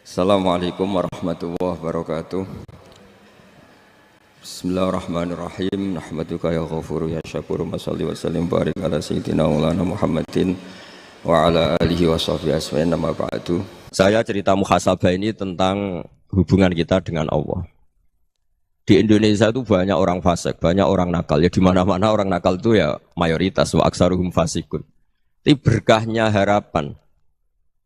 Assalamualaikum warahmatullahi wabarakatuh. Bismillahirrahmanirrahim. Nahmaduka ya ghafuru ya syakuru. Mashalli wa sallim barik ala sayyidina maulana Muhammadin wa ala alihi wa sahbihi asma'in nama ba'du. Saya cerita muhasabah ini tentang hubungan kita dengan Allah. Di Indonesia itu banyak orang fasik, banyak orang nakal. Ya di mana-mana orang nakal itu ya mayoritas, wa aksaruhum fasikun. Tapi berkahnya harapan.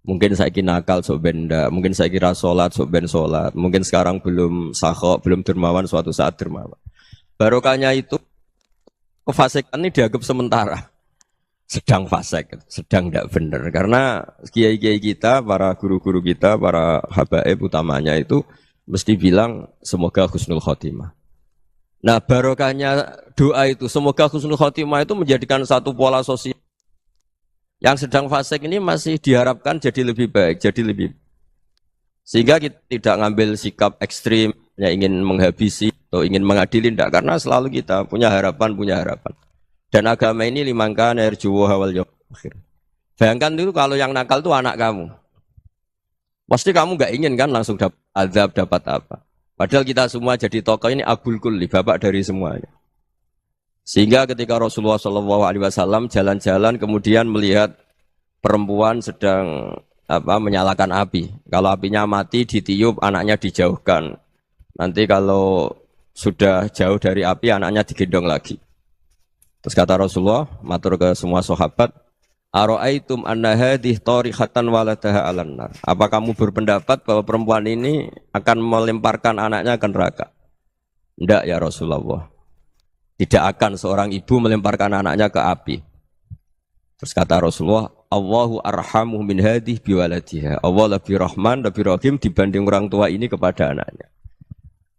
Mungkin saya kira nakal sok benda, mungkin saya kira sholat sok ben sholat, mungkin sekarang belum sakhok, belum dermawan, suatu saat dermawan. Barokahnya itu kefasikan ini dianggap sementara, sedang fasik, sedang tidak benar. Karena kiai-kiai kita, para guru-guru kita, para habaib utamanya itu mesti bilang semoga husnul khotimah. Nah barokahnya doa itu, semoga husnul khotimah itu menjadikan satu pola sosial. Yang sedang fasik ini masih diharapkan jadi lebih baik, jadi lebih. Sehingga kita tidak ngambil sikap ekstrim, ya ingin menghabisi atau ingin mengadili, tidak. Karena selalu kita punya harapan. Dan agama ini limangkan erjuwo hawal yawm akhir. Bayangkan itu kalau yang nakal itu anak kamu. Pasti kamu nggak ingin kan langsung dapat azab, dapat apa. Padahal kita semua jadi tokoh ini abul kulli, bapak dari semuanya. Sehingga ketika Rasulullah SAW jalan-jalan kemudian melihat perempuan sedang menyalakan api. Kalau apinya mati ditiup, anaknya dijauhkan. Nanti kalau sudah jauh dari api, anaknya digendong lagi. Terus kata Rasulullah, matur ke semua sahabat, Aro'aitum anna hadih tarihatan waladaha alan nar. Apa kamu berpendapat bahwa perempuan ini akan melemparkan anaknya ke neraka? Tidak ya Rasulullah. Tidak akan seorang ibu melemparkan anaknya ke api. Terus kata Rasulullah, Allahu arhamu min hadih biwaladiha. Allah lebih rahman, lebih rahim dibanding orang tua ini kepada anaknya.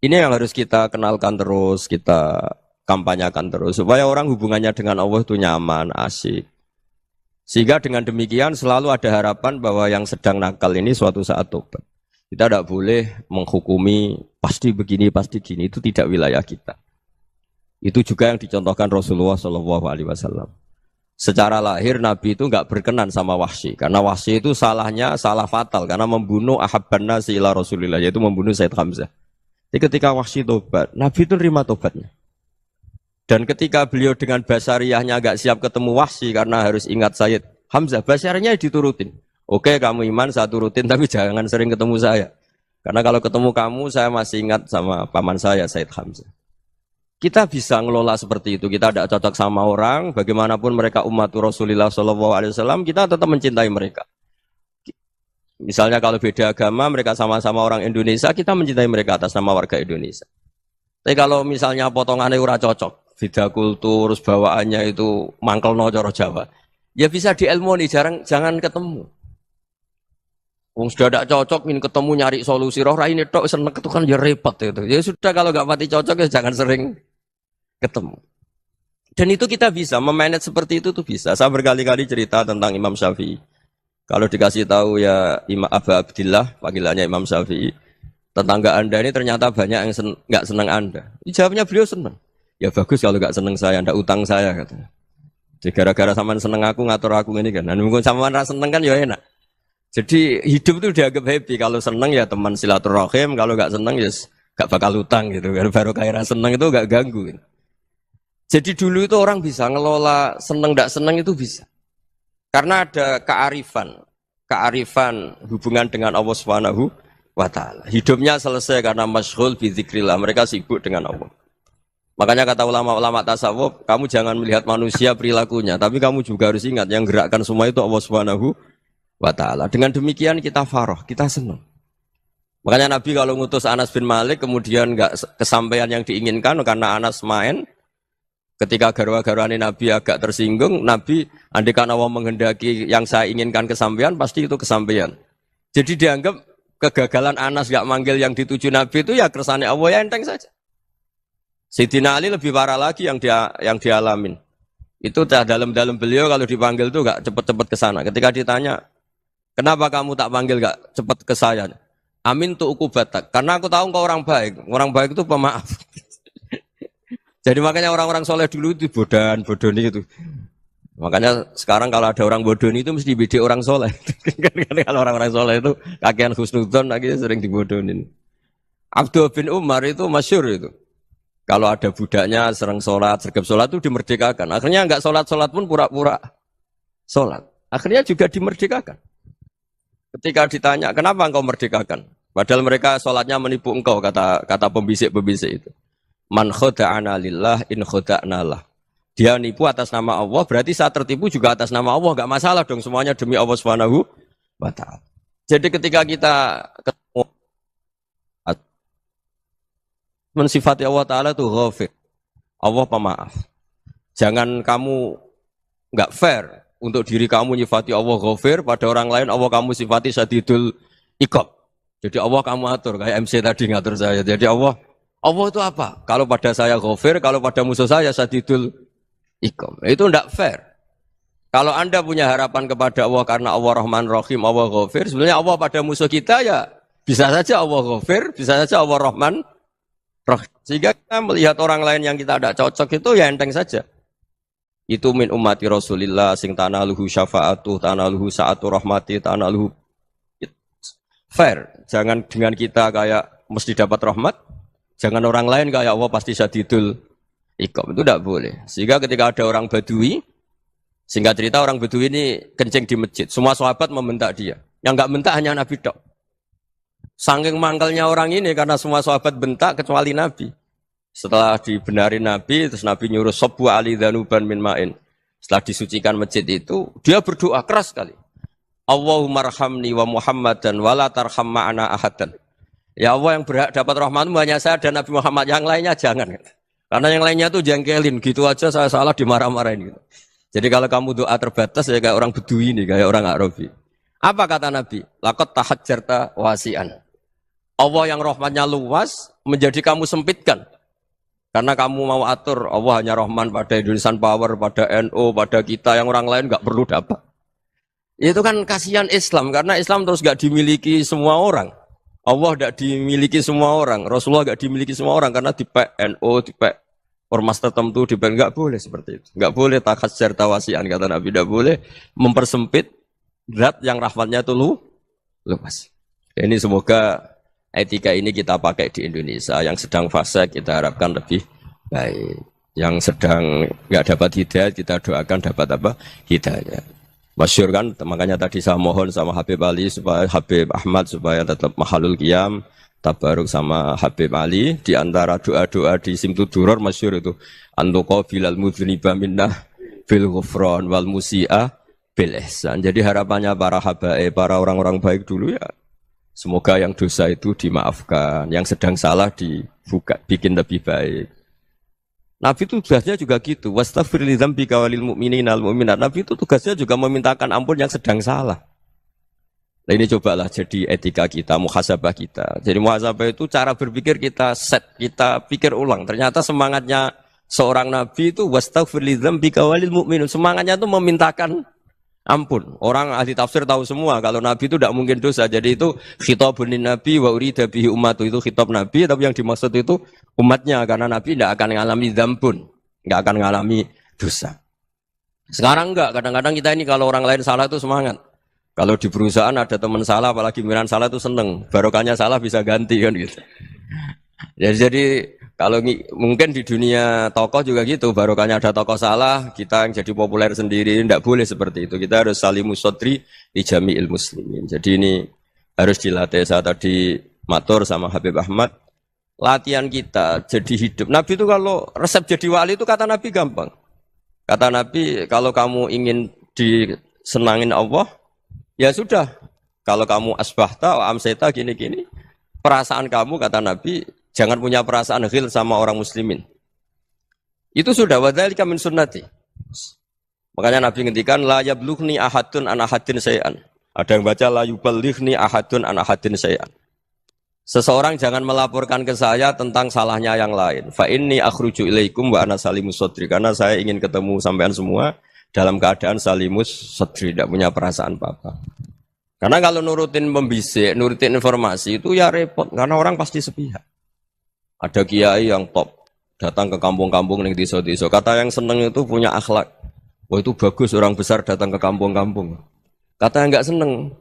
Ini yang harus kita kenalkan terus, kita kampanyakan terus. Supaya orang hubungannya dengan Allah itu nyaman, asik. Sehingga dengan demikian selalu ada harapan bahwa yang sedang nakal ini suatu saat tobat. Kita tidak boleh menghukumi pasti begini, pasti gini. Itu tidak wilayah kita. Itu juga yang dicontohkan Rasulullah SAW. Secara lahir Nabi itu enggak berkenan sama Wahsy, karena Wahsy itu salahnya salah fatal karena membunuh ahabban nasi ila Rasulillah, yaitu membunuh Sayyid Hamzah. Jadi ketika Wahsy tobat, Nabi itu nerima tobatnya. Dan ketika beliau dengan basariyahnya enggak siap ketemu Wahsy karena harus ingat Sayyid Hamzah, basariyahnya diturutin. Oke, kamu iman saya turutin, tapi jangan sering ketemu saya. Karena kalau ketemu kamu saya masih ingat sama paman saya Sayyid Hamzah. Kita bisa ngelola seperti itu. Kita tidak cocok sama orang, bagaimanapun mereka umat Rasulullah SAW, kita tetap mencintai mereka. Misalnya kalau beda agama, mereka sama-sama orang Indonesia, kita mencintai mereka atas nama warga Indonesia. Tapi kalau misalnya potongannya ora cocok, beda kultur, bawaannya itu mangkel no coro Jawa, ya bisa diilmoni, jangan ketemu. Wong sudah tidak cocok, ingin ketemu nyari solusi. Roh ini tok seneng itu kan ya repot itu. Ya sudah kalau nggak mati cocok ya jangan sering ketemu. Dan itu kita bisa memanage seperti itu tuh bisa. Saya berkali-kali cerita tentang Imam Syafi'i. Kalau dikasih tahu ya Imam Aba Abdillah, panggilannya Imam Syafi'i, tetangga anda ini ternyata banyak yang nggak senang anda. Jawabnya beliau senang. Ya bagus kalau nggak senang saya, ndak utang saya katanya. Jadi gara-gara sampean seneng aku ngatur aku ini kan. Dan mungkin sampean rasa seneng kan ya enak. Jadi hidup itu dianggap happy. Kalau seneng ya teman silaturahim, kalau nggak seneng ya nggak bakal utang gitu. Baru kayak seneng itu nggak ganggu. Gitu. Jadi dulu itu orang bisa ngelola seneng nggak seneng itu bisa. Karena ada kearifan hubungan dengan Allah Subhanahu wa Ta'ala. Hidupnya selesai karena masyghul bi dzikrillah. Mereka sibuk dengan Allah. Makanya kata ulama-ulama tasawuf, kamu jangan melihat manusia perilakunya, tapi kamu juga harus ingat yang gerakkan semua itu Allah Subhanahu wa Ta'ala. Dengan demikian kita farah, kita senang. Makanya Nabi kalau ngutus Anas bin Malik kemudian enggak kesampaian yang diinginkan karena Anas main, ketika garwa-garwani Nabi agak tersinggung, Nabi andaikan Allah menghendaki yang saya inginkan kesampaian, pasti itu kesampaian. Jadi dianggap kegagalan Anas enggak manggil yang dituju Nabi itu ya kersane Allah, ya enteng saja. Sayyidina Ali lebih parah lagi yang dialamin. Itu dalam-dalam beliau kalau dipanggil itu enggak cepat-cepat ke sana. Ketika ditanya, kenapa kamu tak panggil gak cepat ke saya? Amin tu ukubatak. Karena aku tahu kau orang baik. Orang baik itu pemaaf. Jadi makanya orang-orang soleh dulu itu bodoh itu. Makanya sekarang kalau ada orang bodoh itu mesti dibidik orang soleh. Kalau orang-orang soleh itu kakean husnudzon akhirnya sering dibodohin. Abdul bin Umar itu masyhur itu. Kalau ada budaknya sering sholat, sergap sholat itu dimerdekakan. Akhirnya enggak sholat-sholat pun pura-pura sholat. Akhirnya juga dimerdekakan. Ketika ditanya, kenapa engkau merdekakan? Padahal mereka sholatnya menipu engkau, kata pembisik-pembisik itu. Man khoda'ana lillah in khoda'na lah. Dia nipu atas nama Allah, berarti saat tertipu juga atas nama Allah. Enggak masalah dong, semuanya demi Allah Subhanahu wa ta'ala. Jadi ketika kita ketemu mensifati Allah Ta'ala itu ghafir. Allah pemaaf. Jangan kamu enggak fair untuk diri kamu nyifati Allah ghafir, pada orang lain Allah kamu sifati syadidul iqab. Jadi Allah kamu atur, kayak MC tadi ngatur saya. Jadi Allah itu apa? Kalau pada saya ghafir, kalau pada musuh saya syadidul iqab. Itu tidak fair. Kalau Anda punya harapan kepada Allah karena Allah Rahman Rahim, Allah ghafir, sebenarnya Allah pada musuh kita ya bisa saja Allah ghafir, bisa saja Allah Rahman Rahim. Sehingga kita melihat orang lain yang kita tidak cocok itu ya enteng saja. Itu min ummati Rasulillah sing tanaluhu syafa'atu, tanaluhu sa'atu rahmati, tanaluhu fair. Jangan dengan kita kayak mesti dapat rahmat, jangan orang lain kayak Allah pasti syadidul iqab. Itu tidak boleh. Sehingga ketika ada orang Badui, singkat cerita orang Badui ini kencing di masjid, semua sahabat membentak dia. Yang enggak bentak hanya Nabi tok. Saking mangkalnya orang ini karena semua sahabat bentak kecuali Nabi. Setelah dibenarin Nabi, terus Nabi nyuruh Sobbu ali dhanuban min ma'in. Setelah disucikan masjid itu, dia berdoa keras sekali. Allahumma arhamni wa Muhammadan wa la tarham ma'ana ahadan. Ya Allah, yang berhak dapat rahmatmu hanya saya dan Nabi Muhammad, yang lainnya jangan. Karena yang lainnya tuh jengkelin, gitu aja saya salah dimarah-marahin gitu. Jadi kalau kamu doa terbatas ya kayak orang Bedui ini, kayak orang Arabi. Apa kata Nabi? Laqad tahajjarta wasi'an. Allah yang rahmatnya luas menjadi kamu sempitkan. Karena kamu mau atur Allah hanya Rahman pada Indonesian Power, pada NU, pada kita, yang orang lain nggak perlu dapat. Itu kan kasihan Islam, karena Islam terus nggak dimiliki semua orang. Allah nggak dimiliki semua orang, Rasulullah nggak dimiliki semua orang karena dipek NU, dipek ormas tertentu, dipek nggak boleh seperti itu. Nggak boleh takhasyar tawasian, kata Nabi, nggak boleh mempersempit zat yang rahmatnya itu luas. Ini semoga etika ini kita pakai di Indonesia. Yang sedang fase kita harapkan lebih baik. Yang sedang nggak dapat hidayah kita doakan dapat apa? Hidayah. Masyhur kan, makanya tadi saya mohon sama Habib Ali supaya Habib Ahmad supaya tetap mahalul qiyam, tabaruk sama Habib Ali. Di antara doa-doa di Simtud Duror masyhur itu antuqa bilal mudhniba minnah bil ghufran wal musi'ah bil ihsan. Jadi harapannya para habaib, para orang-orang baik dulu ya, semoga yang dosa itu dimaafkan, yang sedang salah dibuka, bikin lebih baik. Nabi itu tugasnya juga gitu. Wastaghfir li dzambika walil mu'minina wal mu'minat. Nabi itu tugasnya juga memintakan ampun yang sedang salah. Nah ini cobalah jadi etika kita, muhasabah kita. Jadi muhasabah itu cara berpikir kita set, kita pikir ulang. Ternyata semangatnya seorang Nabi itu wastaghfir li dzambika walil mu'minun. Semangatnya itu memintakan ampun. Orang ahli tafsir tahu semua kalau Nabi itu tidak mungkin dosa. Jadi itu khitabun Nabi wa urida bihi ummatu, itu khitab Nabi, tapi yang dimaksud itu umatnya, karena Nabi tidak akan mengalami dzambun, tidak akan mengalami dosa. Sekarang enggak, kadang-kadang kita ini kalau orang lain salah itu semangat. Kalau di perusahaan ada teman salah, apalagi pimpinan salah itu seneng. Barokahnya salah bisa ganti kan gitu. Jadi kalau mungkin di dunia tokoh juga gitu, barokahnya ada tokoh salah, kita yang jadi populer sendiri, tidak boleh seperti itu. Kita harus salimus sodri di jami'il muslimin. Jadi ini harus dilatih. Saya tadi matur sama Habib Ahmad, latihan kita jadi hidup. Nabi itu kalau resep jadi wali itu kata Nabi gampang. Kata Nabi, kalau kamu ingin disenangin Allah, ya sudah. Kalau kamu asbahta, amseta, gini-gini, perasaan kamu, kata Nabi, jangan punya perasaan ghil sama orang muslimin. Itu sudah wadzalika min sunnati. Makanya Nabi ngendikan la yablughni ahadun an ahadin syai'an. Ada yang baca la yuballighni ahadun an ahadin syai'an. Seseorang jangan melaporkan ke saya tentang salahnya yang lain. Fa inni akhruju ilaikum wa ana salimus sadri. Karena saya ingin ketemu sampean semua dalam keadaan salimus sadri, tidak punya perasaan apa-apa. Karena kalau nurutin pembisik, nurutin informasi itu ya repot, karena orang pasti sepihak. Ada kiai yang top, datang ke kampung-kampung ning desa-desa. Kata yang seneng itu punya akhlak. Oh itu bagus orang besar datang ke kampung-kampung. Katanya nggak seneng.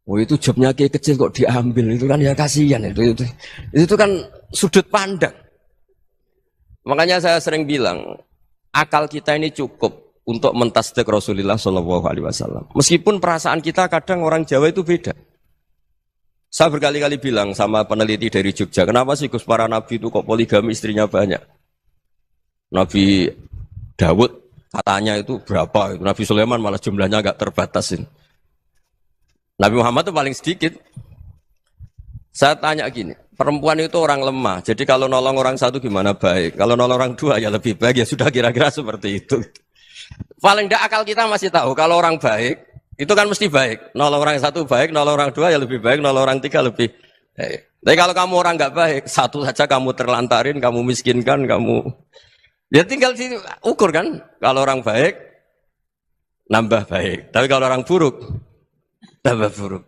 Oh itu jobnya kayak kecil kok diambil, itu kan ya kasihan itu kan sudut pandang. Makanya saya sering bilang akal kita ini cukup untuk mentasdik Rasulullah Shallallahu Alaihi Wasallam. Meskipun perasaan kita kadang orang Jawa itu beda. Saya berkali-kali bilang sama peneliti dari Jogja, kenapa sih Gus para nabi itu kok poligami istrinya banyak? Nabi Dawud katanya itu berapa? Nabi Sulaiman malah jumlahnya agak terbatasin. Nabi Muhammad itu paling sedikit. Saya tanya gini, perempuan itu orang lemah, jadi kalau nolong orang satu gimana baik? Kalau nolong orang dua ya lebih baik, ya sudah kira-kira seperti itu. Paling tidak akal kita masih tahu, kalau orang baik, itu kan mesti baik. Nolong orang satu baik, nolong orang dua ya lebih baik, nolong orang tiga lebih baik. Tapi kalau kamu orang nggak baik, satu saja kamu terlantarin, kamu miskinkan, kamu... Ya tinggal ukur kan, kalau orang baik, nambah baik. Tapi kalau orang buruk, tambah buruk.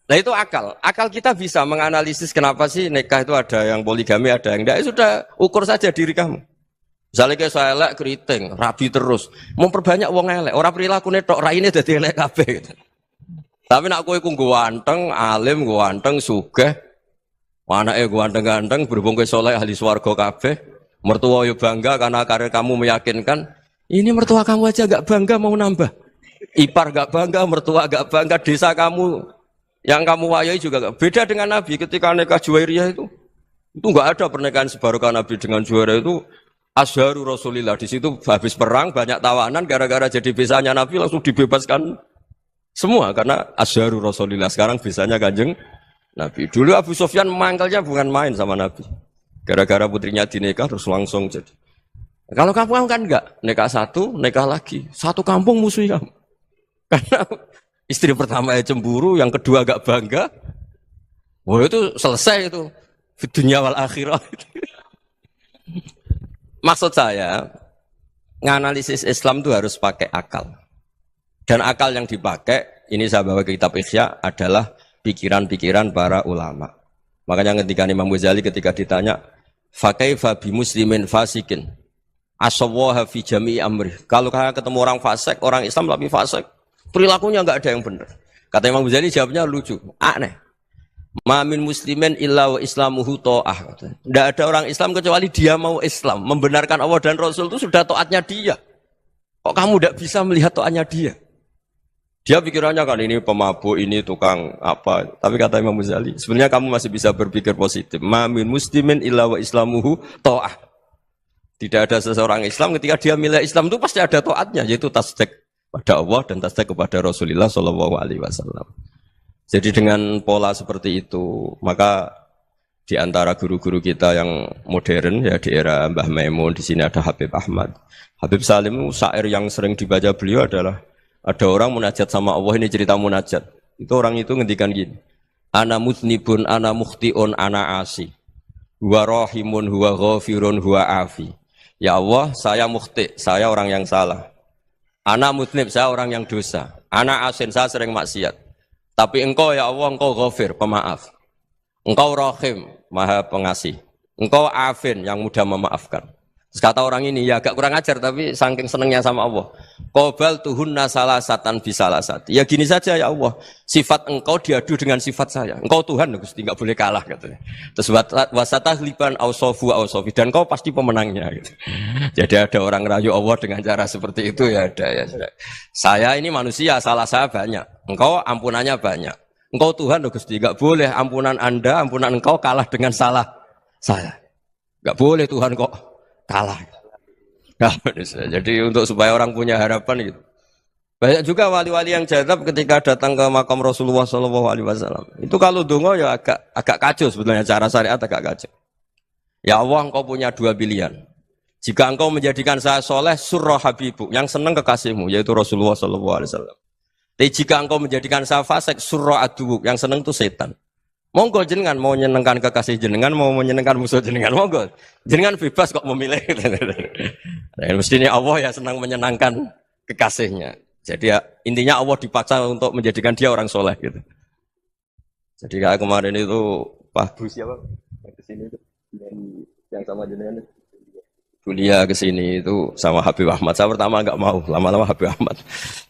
Nah itu akal. Akal kita bisa menganalisis kenapa sih nikah itu ada yang poligami, ada yang enggak. Ya sudah, ukur saja diri kamu. Misalnya kayak saya elek keriting, rabi terus. Memperbanyak wong elek. Orang perilaku netok, raine dadi elek kabeh. Gitu. Tapi nak kowe ku ganteng, alim, ganteng, sugih. Anake ganteng-ganteng, berhubung kowe saleh ahli swarga kabeh. Mertua yo bangga karena karir kamu meyakinkan. Ini mertua kamu aja enggak bangga mau nambah. Ipar enggak bangga, mertua enggak bangga, desa kamu yang kamu wayai juga enggak. Beda dengan Nabi ketika nikah Juwairiyah itu enggak ada pernikahan sebarokah Nabi dengan Juwairiyah itu Azharu Rasulillah. Di situ habis perang banyak tawanan gara-gara jadi besanya Nabi langsung dibebaskan semua karena Azharu Rasulillah. Sekarang besanya Kanjeng Nabi. Dulu Abu Sufyan mangkalnya bukan main sama Nabi. Gara-gara putrinya dinikah terus langsung jadi. Kalau kamu kan enggak, nikah satu, nikah lagi. Satu kampung musuh kamu. Karena istri pertama ya cemburu, yang kedua agak bangga. Wah itu selesai itu. Dunia wal akhirah. Maksud saya, nganalisis Islam itu harus pakai akal. Dan akal yang dipakai, ini saya bawa ke kitab Ihya, adalah pikiran-pikiran para ulama. Makanya ketika Imam Ghazali ketika ditanya, fakaifa bi muslimin fasikin asawwaha fi jami'i amri. Kalau ketemu orang fasik, orang Islam tapi fasik, perilakunya enggak ada yang benar. Kata Imam Ghazali jawabnya lucu, aneh. Ma min muslimin illa wa islamuhu ta'ah. Tidak ada orang Islam kecuali dia mau Islam, membenarkan Allah dan Rasul itu sudah taatnya dia. Kok kamu tidak bisa melihat taatnya dia? Dia pikirannya kan ini pemabuk, ini tukang apa. Tapi kata Imam Ghazali, sebenarnya kamu masih bisa berpikir positif. Ma min muslimin illa wa islamuhu ta'ah. Tidak ada seseorang Islam ketika dia milih Islam itu pasti ada taatnya, yaitu tasdik pada Allah dan tasdik kepada Rasulullah Shallallahu Alaihi Wasallam. Jadi dengan pola seperti itu, maka di antara guru-guru kita yang modern ya di era Mbah Maimun, di sini ada Habib Ahmad. Habib Salim, syair yang sering dibaca beliau adalah ada orang munajat sama Allah, ini cerita munajat. Itu orang itu ngendikan gini, ana mutnibun, ana mukhtiun, ana asi. Huwa rahimun, huwa ghafirun, huwa afi. Ya Allah, saya mukhti, saya orang yang salah. Ana mutnib, saya orang yang dosa. Ana asin, saya sering maksiat. Tapi engkau ya Allah, engkau ghafir, pemaaf. Engkau rahim, maha pengasih. Engkau afin, yang mudah memaafkan. Terus kata orang ini, ya agak kurang ajar, tapi saking senengnya sama Allah. Qobal tuhunna salasatan bisalasati. Ya gini saja ya Allah, sifat engkau diadu dengan sifat saya. Engkau Tuhan, Gusti, enggak boleh kalah katanya. Terus wasatahliban ausofu ausofi, dan engkau pasti pemenangnya. Gitu. Jadi ada orang rayu Allah dengan cara seperti itu ya ada ya. Saya ini manusia, salah saya banyak. Engkau ampunannya banyak. Engkau Tuhan, Gusti, enggak boleh ampunan Anda, ampunan engkau kalah dengan salah saya. Enggak boleh Tuhan kok kalah. Nah, jadi untuk supaya orang punya harapan gitu. Banyak juga wali-wali yang jadab ketika datang ke makam Rasulullah SAW. Itu kalau dongo ya agak kacau sebetulnya, cara syariat agak kacau. Ya Allah, engkau punya dua pilihan. Jika engkau menjadikan saya soleh, surah habibu, yang senang kekasihmu, yaitu Rasulullah SAW. Tapi jika engkau menjadikan saya fasik, surah aduwuk, yang senang itu setan. Monggo jenengan mau menyenangkan kekasih jenengan, mau menyenangkan musuh jenengan, monggo. Jenengan bebas kok memilih. Nah, mestinya Allah ya senang menyenangkan kekasihnya. Jadi ya, intinya Allah dipaksa untuk menjadikan dia orang soleh gitu. Jadi kayak kemarin itu Pak Bu siapa? Yang kesini itu yang sama jenengan itu. kuliah ke sini itu sama Habib Ahmad. Saya pertama nggak mau, lama-lama Habib Ahmad.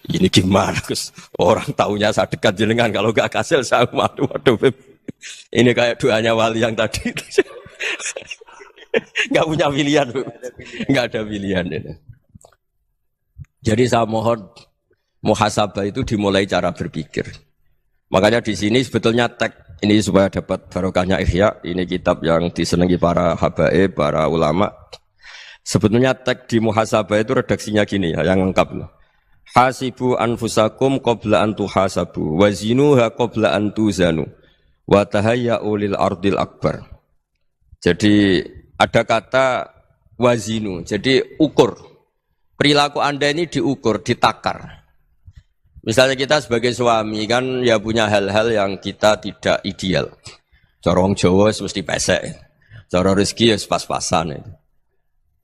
Ini gimana, Gus? Orang taunya saya dekat jenengan, kalau nggak kasil saya waduh, Beb. Ini kayak doanya wali yang tadi. Nggak punya pilihan, nggak ada pilihan. Jadi saya mohon muhasabah itu dimulai cara berpikir. Makanya di sini sebetulnya tag ini supaya dapat barokahnya Ihya. Ini kitab yang disenangi para habaib, para ulama. Sebetulnya tag di muhasabah itu redaksinya gini ya, yang lengkap. Hasibu anfusakum qabla an tuhasabu wa zinuha qabla an tuzanu wa tahayya'u lil ardil akbar. Jadi ada kata wazinu, jadi ukur. Perilaku Anda ini diukur, ditakar. Misalnya kita sebagai suami kan ya punya hal-hal yang kita tidak ideal. Cara wong Jawa mesti pesek. Cara rezeki ya pas-pasan.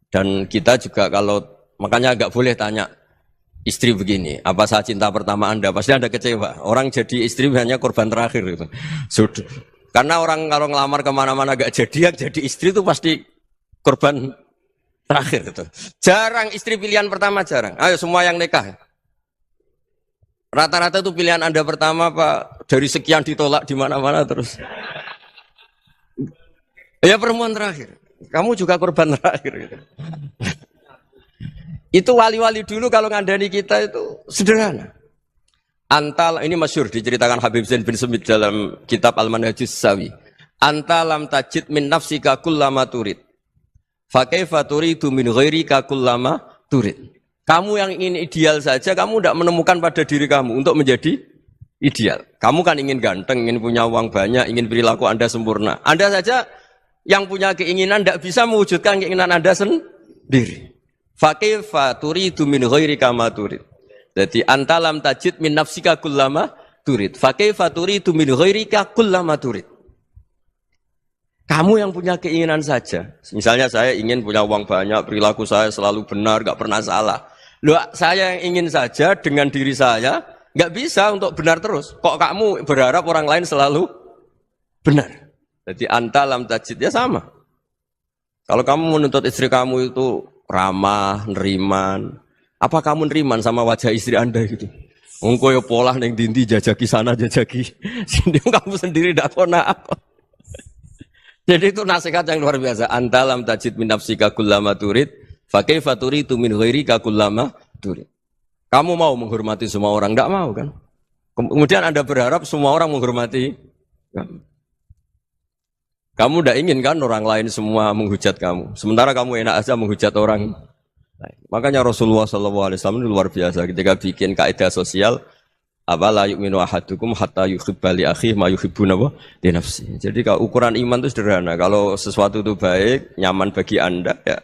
Dan kita juga kalau makanya agak boleh tanya istri begini, apa saat cinta pertama Anda? Pasti Anda kecewa. Orang jadi istri hanya korban terakhir gitu. Sudah. Karena orang kalau ngelamar kemana-mana gak jadi, yang jadi istri itu pasti korban terakhir gitu. Jarang istri pilihan pertama, jarang. Ayo semua yang nikah. Rata-rata itu pilihan Anda pertama Pak, dari sekian ditolak di mana-mana terus. Ya perempuan terakhir. Kamu juga korban terakhir gitu. Itu wali-wali dulu kalau ngandani kita itu sederhana. Antal ini masyhur diceritakan Habib Zain bin Semit dalam kitab Al-Manhajus Sawi. Anta lam tajid min nafsika kullama turid. Fa kaifa turidu min ghairika kullama turid. Kamu yang ingin ideal saja, kamu tidak menemukan pada diri kamu untuk menjadi ideal. Kamu kan ingin ganteng, ingin punya uang banyak, ingin perilaku Anda sempurna. Anda saja yang punya keinginan tidak bisa mewujudkan keinginan Anda sendiri. Fakaifa turidu min ghairika ma turid. Jadi anta lam tajid min nafsika kullama turid. Fakaifa turidu min ghairika kullama turid. Kamu yang punya keinginan saja. Misalnya saya ingin punya uang banyak, perilaku saya selalu benar, gak pernah salah. Loh, saya yang ingin saja dengan diri saya, gak bisa untuk benar terus. Kok kamu berharap orang lain selalu benar? Jadi anta lam tajid ya sama. Kalau kamu menuntut istri kamu itu ramah, neriman, apa kamu neriman sama wajah istri Anda gitu? Engko ya pola neng dindi jajaki sana jajaki sini, kamu sendiri ndak kona apa. Jadi itu nasihat yang luar biasa. Anta lam tajid min nafsika kullama turid, fa kaifa turidu min ghairika kullama turid. Kamu mau menghormati semua orang, ndak mau kan? Kemudian Anda berharap semua orang menghormati kamu. Kamu tidak ingin kan orang lain semua menghujat kamu. Sementara kamu enak aja menghujat orang lain. Makanya Rasulullah SAW itu luar biasa ketika bikin kaidah sosial. Apa la yu'minu ahadukum hatta yuhibba li akhihi ma yuhibbu li nafsi. Jadi kalau ukuran iman itu sederhana. Kalau sesuatu itu baik, nyaman bagi Anda, ya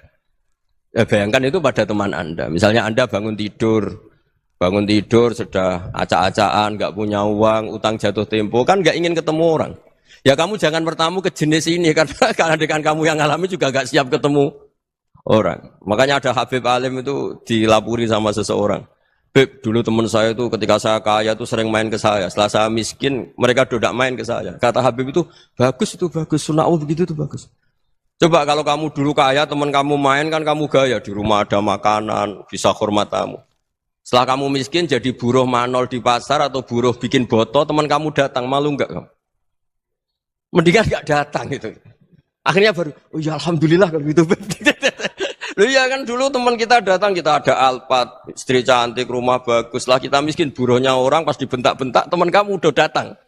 bayangkan itu pada teman Anda. Misalnya Anda bangun tidur sudah acak-acakan, nggak punya uang, utang jatuh tempo, kan nggak ingin ketemu orang. Ya kamu jangan bertamu ke jenis ini karena dengan kamu yang alami juga gak siap ketemu orang. Makanya ada Habib Alim itu dilapuri sama seseorang. Beb, dulu teman saya itu ketika saya kaya itu sering main ke saya. Setelah saya miskin, mereka tidak main ke saya. Kata Habib itu bagus, sunah begitu itu bagus. Coba kalau kamu dulu kaya, teman kamu main kan kamu gaya. Di rumah ada makanan, bisa hormat kamu. Setelah kamu miskin jadi buruh manol di pasar atau buruh bikin boto, teman kamu datang, malu enggak kamu? Mendingan gak datang gitu. Akhirnya baru, oh ya alhamdulillah kalau gitu. Loh ya kan dulu teman kita datang, kita ada Alphard, istri cantik, rumah bagus. Lah kita miskin, buruhnya orang pas dibentak-bentak, teman kamu udah datang.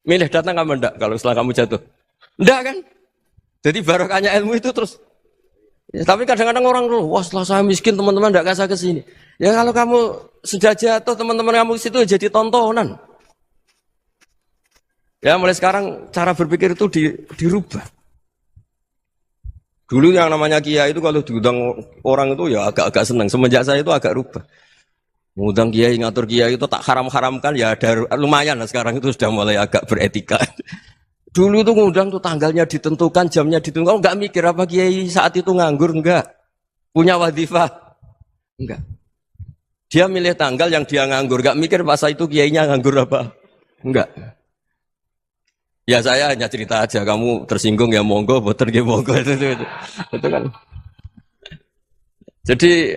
Milih datang kamu enggak kalau setelah kamu jatuh? Enggak kan? Jadi barokahnya ilmu itu terus. Ya, tapi kadang-kadang orang tuh, wah setelah saya miskin teman-teman enggak kasih ke sini. Ya kalau kamu sudah jatuh, teman-teman kamu ke situ jadi tontonan. Ya mulai sekarang cara berpikir itu dirubah. Dulu yang namanya kiai itu kalau diundang orang itu ya agak-agak senang. Semenjak saya itu agak rubah. Mengundang kiai, ngatur kiai itu tak haram-haramkan ya ada lumayan lah sekarang itu sudah mulai agak beretika. Dulu itu ngundang tuh tanggalnya ditentukan, jamnya ditentukan. Enggak mikir apa kiai saat itu nganggur, enggak. Punya wadifah, enggak. Dia milih tanggal yang dia nganggur, enggak mikir masa itu kiainya nganggur apa, enggak. Ya saya hanya cerita aja, kamu tersinggung ya monggo, boten ya monggo itu kan. Jadi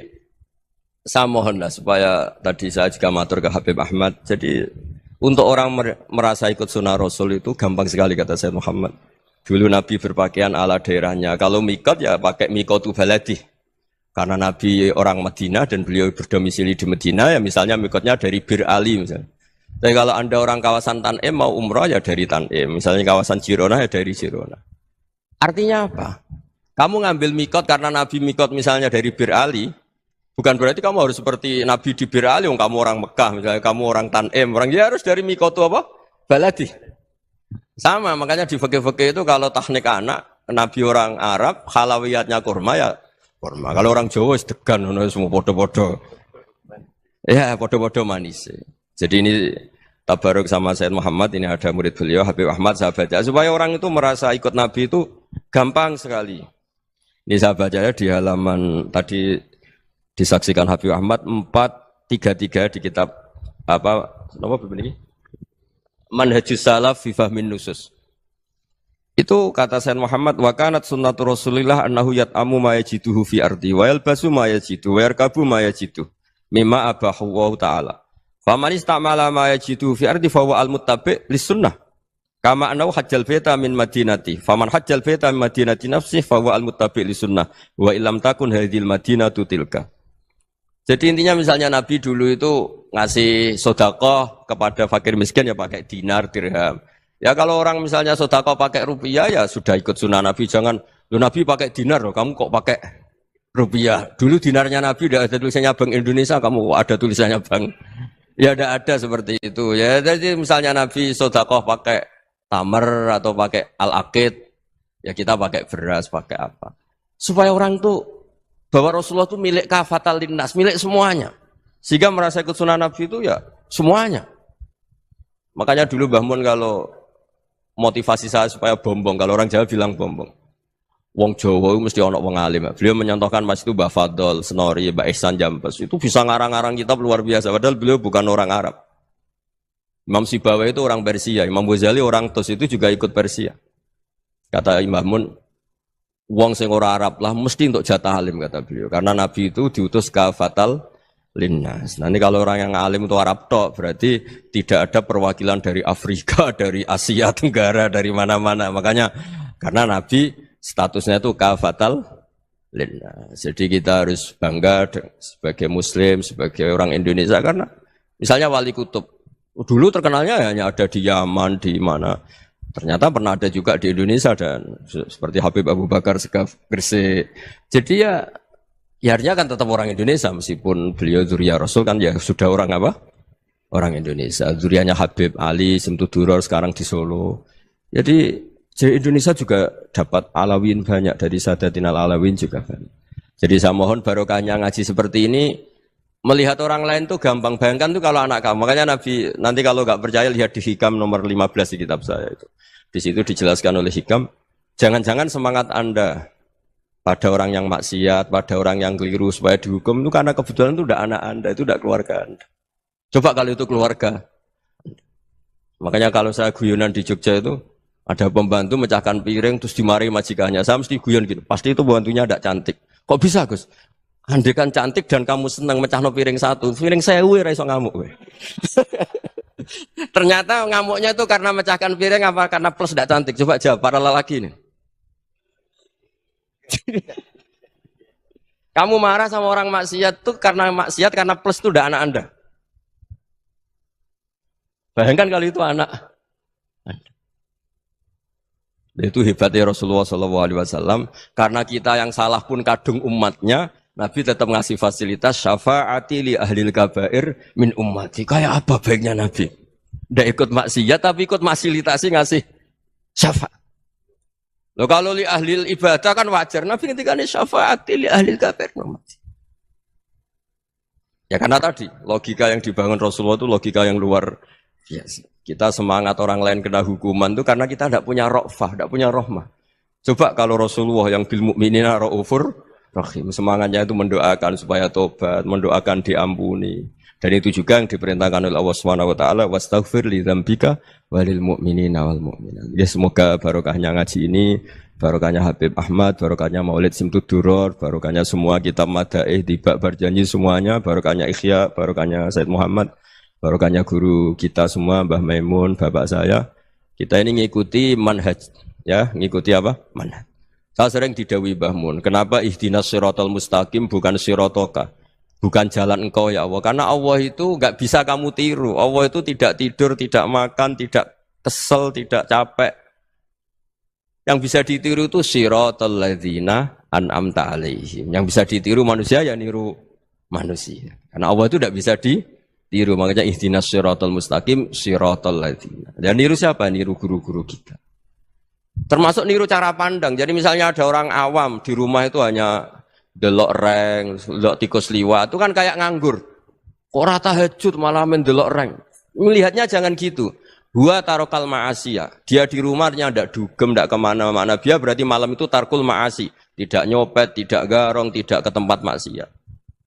saya mohonlah supaya tadi saya juga matur ke Habib Ahmad. Jadi untuk orang merasa ikut sunnah Rasul itu gampang sekali kata Sayyid Muhammad. Dulu Nabi berpakaian ala daerahnya. Kalau mikot ya pakai mikotu baladi. Karena Nabi orang Madinah dan beliau berdomisili di Madinah ya misalnya mikotnya dari Bir Ali misalnya. Tapi kalau Anda orang kawasan Tanim mau umrah ya dari Tanim. Misalnya kawasan Jirona ya dari Jirona. Artinya apa? Kamu ngambil mikot karena Nabi mikot misalnya dari Bir Ali. Bukan berarti kamu harus seperti Nabi di Bir Ali, kamu orang Mekah, misalnya kamu orang Tanim, orang dia harus dari mikotu apa? Baladi. Sama, makanya di fikih-fikih itu kalau teknik anak, Nabi orang Arab, halawiyatnya kurma ya kurma. Kalau orang Jawa sedegan, semua podo-podo. Ya, podo-podo manis. Jadi ini tabaruk sama Sayyid Muhammad, ini ada murid beliau, Habib Ahmad, saya baca. Supaya orang itu merasa ikut Nabi itu gampang sekali. Ini saya baca ya di halaman tadi, disaksikan Habib Ahmad 433 di kitab apa begini Manhajus Salaf fi Fahmin Nusus. Itu kata Sayyid Muhammad wa kanat sunnatu Rasulillah annahu yat'amu ma yajiduhu fi ardi wa yalbasu ma yajidu wa yarkabu ma yajidu mimma abahu wa ta'ala. Faman istamala ma yajiduhu fi ardi fa huwa al-muttabi' lis sunnah. Kama annahu hajjal baita min madinati. Faman hajjal baita min madinati nafsi fa huwa al-muttabi' lis sunnah wa illam takun hadhil madinatu tilka. Jadi intinya misalnya Nabi dulu itu ngasih sodakoh kepada fakir miskin ya pakai dinar, dirham. Ya kalau orang misalnya sodakoh pakai rupiah ya sudah ikut sunnah Nabi. Jangan, lu Nabi pakai dinar loh, kamu kok pakai rupiah. Dulu dinarnya Nabi udah ada tulisannya Bank Indonesia, kamu kok ada tulisannya Bank. Ya tidak ada seperti itu. Ya jadi misalnya Nabi sodakoh pakai tamar atau pakai al-aqid, ya kita pakai beras, pakai apa. Supaya orang tuh bahwa Rasulullah itu milik kafatal linnas, milik semuanya. Sehingga merasa ikut sunnah Nabi itu ya semuanya. Makanya dulu Mbah Mun kalau motivasi saya supaya bombong, kalau orang Jawa bilang bombong. Wong Jawa itu mesti ono wong alim. Beliau menyontohkan mas itu Mbah Fadol, Senori, Mbah Ihsan Jambes. Itu bisa ngarang-ngarang kitab luar biasa. Padahal beliau bukan orang Arab. Imam Sibawa itu orang Persia. Imam Ghazali orang Tos itu juga ikut Persia. Kata Imam Mun, wong sing ora Arab lah mesti untuk jatah alim kata beliau. Karena Nabi itu diutus kafatal linnas. Nah ini kalau orang yang alim itu Arab tok berarti tidak ada perwakilan dari Afrika, dari Asia Tenggara, dari mana-mana. Makanya karena Nabi statusnya itu kafatal linnas. Jadi kita harus bangga sebagai Muslim, sebagai orang Indonesia karena misalnya Wali Kutub dulu terkenalnya hanya ada di Yaman, di mana. Ternyata pernah ada juga di Indonesia dan seperti Habib Abu Bakar Segaf Gresik. Jadi ya artinya kan tetap orang Indonesia meskipun beliau zuriyah Rasul kan ya sudah orang apa? Orang Indonesia. Zuriyahnya Habib Ali Simtuduror sekarang di Solo. Jadi Indonesia juga dapat alawin banyak dari Sadatin al-Alawin juga banyak. Jadi saya mohon barokahnya ngaji seperti ini. Melihat orang lain tuh gampang, bayangkan tuh kalau anak kamu. Makanya Nabi, nanti kalau nggak percaya lihat di Hikam nomor 15 di kitab saya itu. Di situ dijelaskan oleh Hikam, jangan-jangan semangat Anda pada orang yang maksiat, pada orang yang keliru supaya dihukum itu karena kebetulan itu udah anak Anda, itu udah keluarga Anda. Coba kalau itu keluarga. Makanya kalau saya guyonan di Jogja itu, ada pembantu mecahkan piring terus dimarahi majikannya. Saya mesti guyon gitu, pasti itu pembantunya tidak cantik. Kok bisa Gus? Andai kan cantik dan kamu senang mecahno piring satu, piring 1000 ra iso ngamuk kowe. Ternyata ngamuknya itu karena mecahkan piring apa karena plus tidak cantik? Coba jawab para lelaki ini. Kamu marah sama orang maksiat tuh karena maksiat karena plus itu udah anak Anda. Bayangkan kalau itu anak Anda. Itu hebatnya Rasulullah SAW karena kita yang salah pun kadung umatnya. Nabi tetap ngasih fasilitas syafaati li ahlil kabair min ummati. Kayak apa baiknya Nabi? Nggak ikut maksiat tapi ikut fasilitasi ngasih syafaat. Loh kalau li ahlil ibadah kan wajar. Nabi ketika ini syafaati li ahlil kabair min ummati. Ya karena tadi logika yang dibangun Rasulullah itu logika yang luar biasa. Kita semangat orang lain kena hukuman itu karena kita tidak punya ra'fah, tidak punya rahmah. Coba kalau Rasulullah yang bil mukminina raufur rahim, semangatnya itu mendoakan supaya tobat, mendoakan diampuni. Dan itu juga yang diperintahkan oleh Allah Subhanahu wa taala, wastaghfir li dzambika walil mu'minina wal mu'minat. Ya semoga barokahnya ngaji ini, barokahnya Habib Ahmad, barokahnya Maulid Simtud Duror, barokahnya semua kitab madaih, tiba berjanji semuanya, barokahnya Ikhya, barokahnya Said Muhammad, barokahnya guru kita semua, Mbah Maimun, bapak saya. Kita ini ngikuti manhaj, ya, ngikuti apa? Manhaj. Saya sering didhawuhi Mbah Mun, kenapa ihdinas siratal mustaqim bukan siratoka? Bukan jalan engkau ya Allah, karena Allah itu enggak bisa kamu tiru. Allah itu tidak tidur, tidak makan, tidak kesel, tidak capek. Yang bisa ditiru itu siratal ladzina an'amta alaihim. Yang bisa ditiru manusia ya niru manusia. Karena Allah itu tidak bisa ditiru. Makanya ihdinas siratal mustaqim siratal ladzina. Dan niru siapa? Niru guru-guru kita. Termasuk niru cara pandang. Jadi misalnya ada orang awam di rumah itu hanya delok reng, delok tikus liwat, itu kan kayak nganggur. Kok ora tahajud malah mendelok reng. Melihatnya jangan gitu. Huwa tarokal ma'asiyah. Dia di rumahnya ndak dugem, ndak kemana-mana. Dia berarti malam itu tarkul ma'asi. Tidak nyopet, tidak garong, tidak ke tempat maksiat.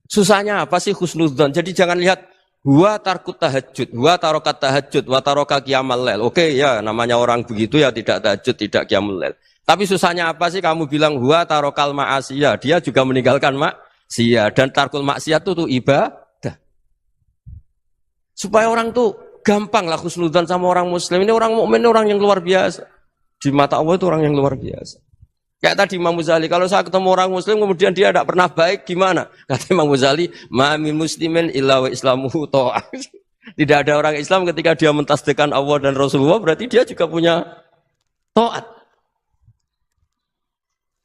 Susahnya apa sih husnudzon? Jadi jangan lihat huwa tarkut tahajud, huwa tarokat tahajud, wa taroka qiyamal lail. Oke ya, namanya orang begitu ya tidak tahajud, tidak qiyamul lail. Tapi susahnya apa sih kamu bilang huwa tarokal ma'asiyah, dia juga meninggalkan maksiat, dan tarkul maksiat itu ibadah. Supaya orang tuh gampang lah husnudzan sama orang muslim. Ini orang mukmin, orang yang luar biasa. Di mata Allah itu orang yang luar biasa. Kayak tadi Imam Ghazali, kalau saya ketemu orang muslim kemudian dia tidak pernah baik, gimana? Kata Imam Ghazali, ma min muslimin illa wa islamuhu ta'ah. Tidak ada orang Islam ketika dia mentasdihkan Allah dan Rasulullah, berarti dia juga punya taat.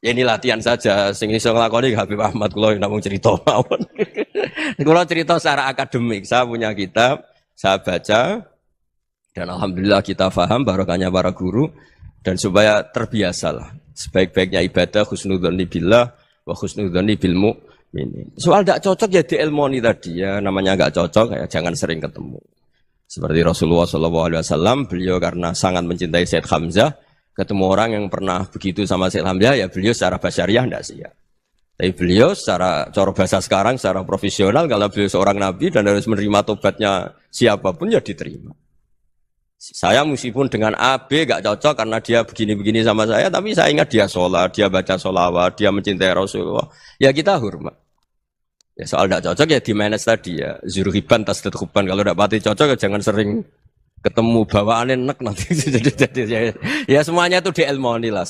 Ya ini latihan saja, sing iso nglakoni Habib Ahmad kula namung cerita mawon. Kula cerita secara akademik, saya punya kitab, saya baca dan alhamdulillah kita paham barokahnya para guru dan supaya terbiasalah. Sebaik-baiknya ibadah husnudzonni billah wa husnudzonni bil mu'minin. Soal tidak cocok ya diilmoni tadi ya, namanya enggak cocok ya jangan sering ketemu. Seperti Rasulullah SAW, beliau karena sangat mencintai Said Hamzah, ketemu orang yang pernah begitu sama Said Hamzah, ya beliau secara basyariah tidak siap. Tapi beliau secara cara bahasa sekarang, secara profesional, kalau beliau seorang nabi dan harus menerima tobatnya siapapun, ya diterima. Saya meskipun dengan A, B gak cocok karena dia begini-begini sama saya, tapi saya ingat dia sholat, dia baca sholawat, dia mencintai Rasulullah, ya kita hormat. Ya soal tidak cocok ya di manage tadi ya, zuruhiban tasdidhuban, kalau tidak pati cocok ya jangan sering ketemu bawaannya enak nanti. Ya semuanya itu diilmoni lah.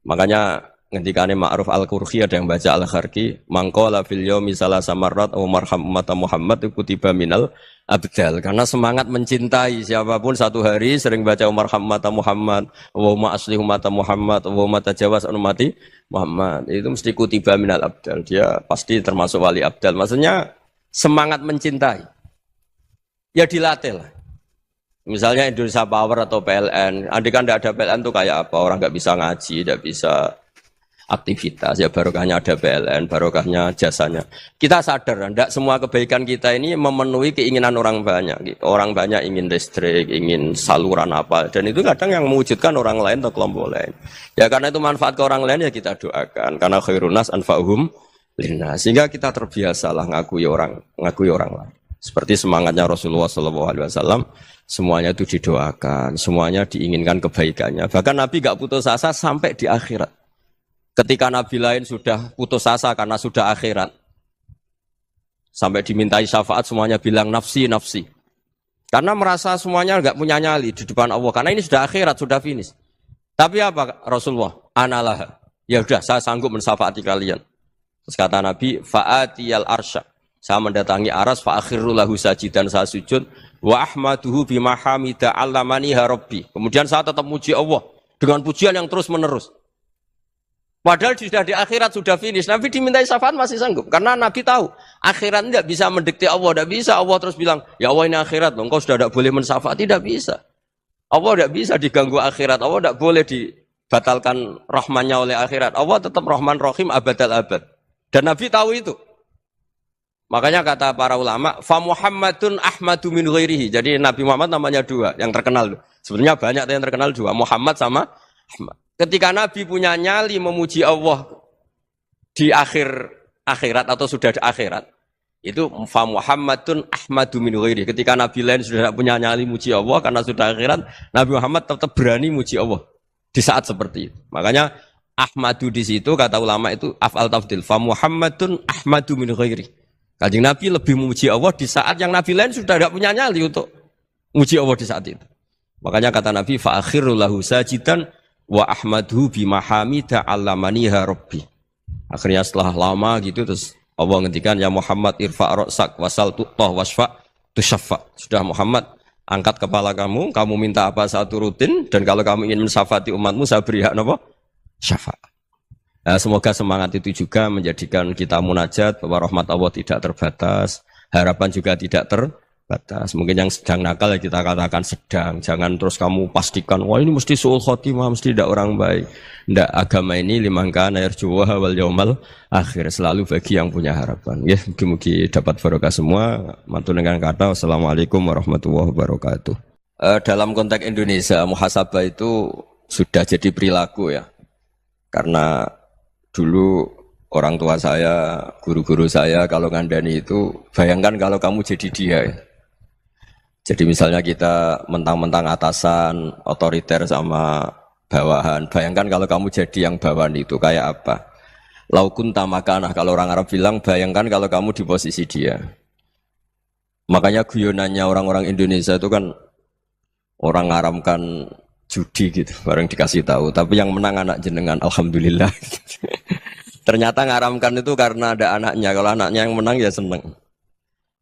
Makanya ngendikane Ma'ruf Al-Qurhi ada yang baca Al-Kharqi, mangqala fil yaumi salasa marrat wa marham ummata Muhammad kutiba minal abdal. Karena semangat mencintai siapapun satu hari sering baca marham ummata Muhammad, wa ma asli ummata Muhammad, wa ma tajawaz an ummati Muhammad. Itu mesti kutiba minal abdal. Dia pasti termasuk wali abdal. Maksudnya semangat mencintai. Ya dilatih lah. Misalnya Indonesia Power atau PLN, andai kan tidak ada PLN itu kayak apa? Orang nggak bisa ngaji, tidak bisa aktivitas. Ya barokahnya ada PLN, barokahnya jasanya. Kita sadar, tidak semua kebaikan kita ini memenuhi keinginan orang banyak. Gitu. Orang banyak ingin listrik, ingin saluran apa, dan itu kadang yang mewujudkan orang lain atau kelompok lain. Ya karena itu manfaat ke orang lain ya kita doakan. Karena khairun nas anfa'uhum linnas. Sehingga kita terbiasalah ngakui orang lain. Seperti semangatnya Rasulullah SAW, semuanya itu didoakan, semuanya diinginkan kebaikannya. Bahkan Nabi gak putus asa sampai di akhirat. Ketika Nabi lain sudah putus asa karena sudah akhirat, sampai dimintai syafaat semuanya bilang nafsi, nafsi. Karena merasa semuanya gak punya nyali di depan Allah. Karena ini sudah akhirat, sudah finish. Tapi apa Rasulullah? Analah. Ya udah, saya sanggup mensyafaati kalian. Terus kata Nabi, fa'atiyal arsya. Saya mendatangi aras fa'akhiru lahu sajidan, saya sujud wa ahmaduhu bima hamida 'allamaniha rabbi. Kemudian saya tetap muji Allah dengan pujian yang terus menerus. Padahal sudah di akhirat, sudah finish. Nabi dimintai syafaat masih sanggup karena Nabi tahu akhirat tidak bisa mendikte Allah, tidak bisa Allah terus bilang, "Ya Allah ini akhirat, engkau sudah tidak boleh mensyafaat." Tidak bisa. Allah tidak bisa diganggu akhirat. Allah tidak boleh dibatalkan rahmannya oleh akhirat. Allah tetap Rahman Rahim abadal abad. Dan Nabi tahu itu. Makanya kata para ulama, fa Muhammadun ahmadu min ghairihi. Jadi Nabi Muhammad namanya dua, yang terkenal. Sebenarnya banyak yang terkenal dua, Muhammad sama Ahmad. Ketika Nabi punya nyali memuji Allah di akhirat atau sudah di akhirat, Itu fa Muhammadun ahmadu min ghairi. Ketika nabi lain sudah tidak punya nyali muji Allah karena sudah akhirat, Nabi Muhammad tetap berani muji Allah di saat seperti itu. Makanya ahmadu di situ kata ulama itu af'al tafdil. Fa Muhammadun ahmadu min ghairi. Kanjeng Nabi lebih memuji Allah di saat yang nabi lain sudah tidak punya nyali untuk muji Allah di saat itu. Makanya kata Nabi fa akhiru lahu sajidan wa ahmaduhu bi mahamida 'allamaniha rabbi. Akhirnya setelah lama gitu terus Allah ngendikan ya Muhammad irfa' ra'sak wasal tu'tah wasfa' tusyaffa. Sudah Muhammad, angkat kepala kamu minta apa saat turutin dan kalau kamu ingin mensyafaati umatmu saya beri hak napa? Syafaat. Nah, semoga semangat itu juga menjadikan kita munajat bahwa rahmat Allah tidak terbatas, harapan juga tidak terbatas. Mungkin yang sedang nakal ya kita katakan sedang, jangan terus kamu pastikan wah ini mesti suul khotimah, mesti tidak orang baik. Tidak, agama ini liman kana yarjuha wal yaumal akhir, selalu bagi yang punya harapan. Ya, mugi-mugi dapat barokah semua. Mantul dengan kata wassalamualaikum warahmatullahi wabarakatuh. Dalam konteks Indonesia, muhasabah itu sudah jadi perilaku ya. Karena dulu orang tua saya, guru-guru saya kalau ngandani itu, bayangkan kalau kamu jadi dia ya. Jadi misalnya kita mentang-mentang atasan, otoriter sama bawahan. Bayangkan kalau kamu jadi yang bawahan itu kayak apa? Laukun tamakanah, kalau orang Arab bilang, bayangkan kalau kamu di posisi dia. Makanya guyonannya orang-orang Indonesia itu kan orang ngaramkan judi gitu, bareng dikasih tahu. Tapi yang menang anak jenengan, alhamdulillah. Ternyata ngaramkan itu karena ada anaknya. Kalau anaknya yang menang ya seneng.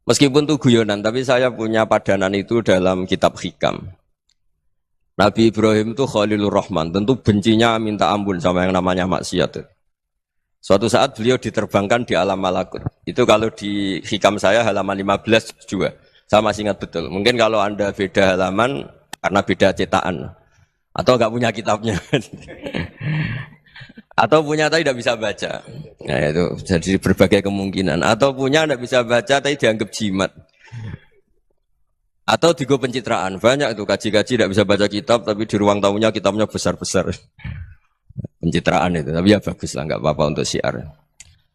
Meskipun itu guyonan, tapi saya punya padanan itu dalam kitab Hikam. Nabi Ibrahim itu Khalilur Rahman, tentu bencinya minta ampun sama yang namanya maksiat. Suatu saat beliau diterbangkan di alam malakut. Itu kalau di Hikam saya halaman 15 juga. Saya masih ingat betul. Mungkin kalau Anda beda halaman karena beda cetakan. Atau enggak punya kitabnya. Atau punya tapi tidak bisa baca. Nah itu jadi berbagai kemungkinan. Atau punya tidak bisa baca tapi dianggap jimat. Atau digo pencitraan. Banyak itu kaji-kaji tidak bisa baca kitab tapi di ruang tamunya kitabnya besar-besar. Pencitraan itu. Tapi ya bagus lah, enggak apa-apa untuk syiar.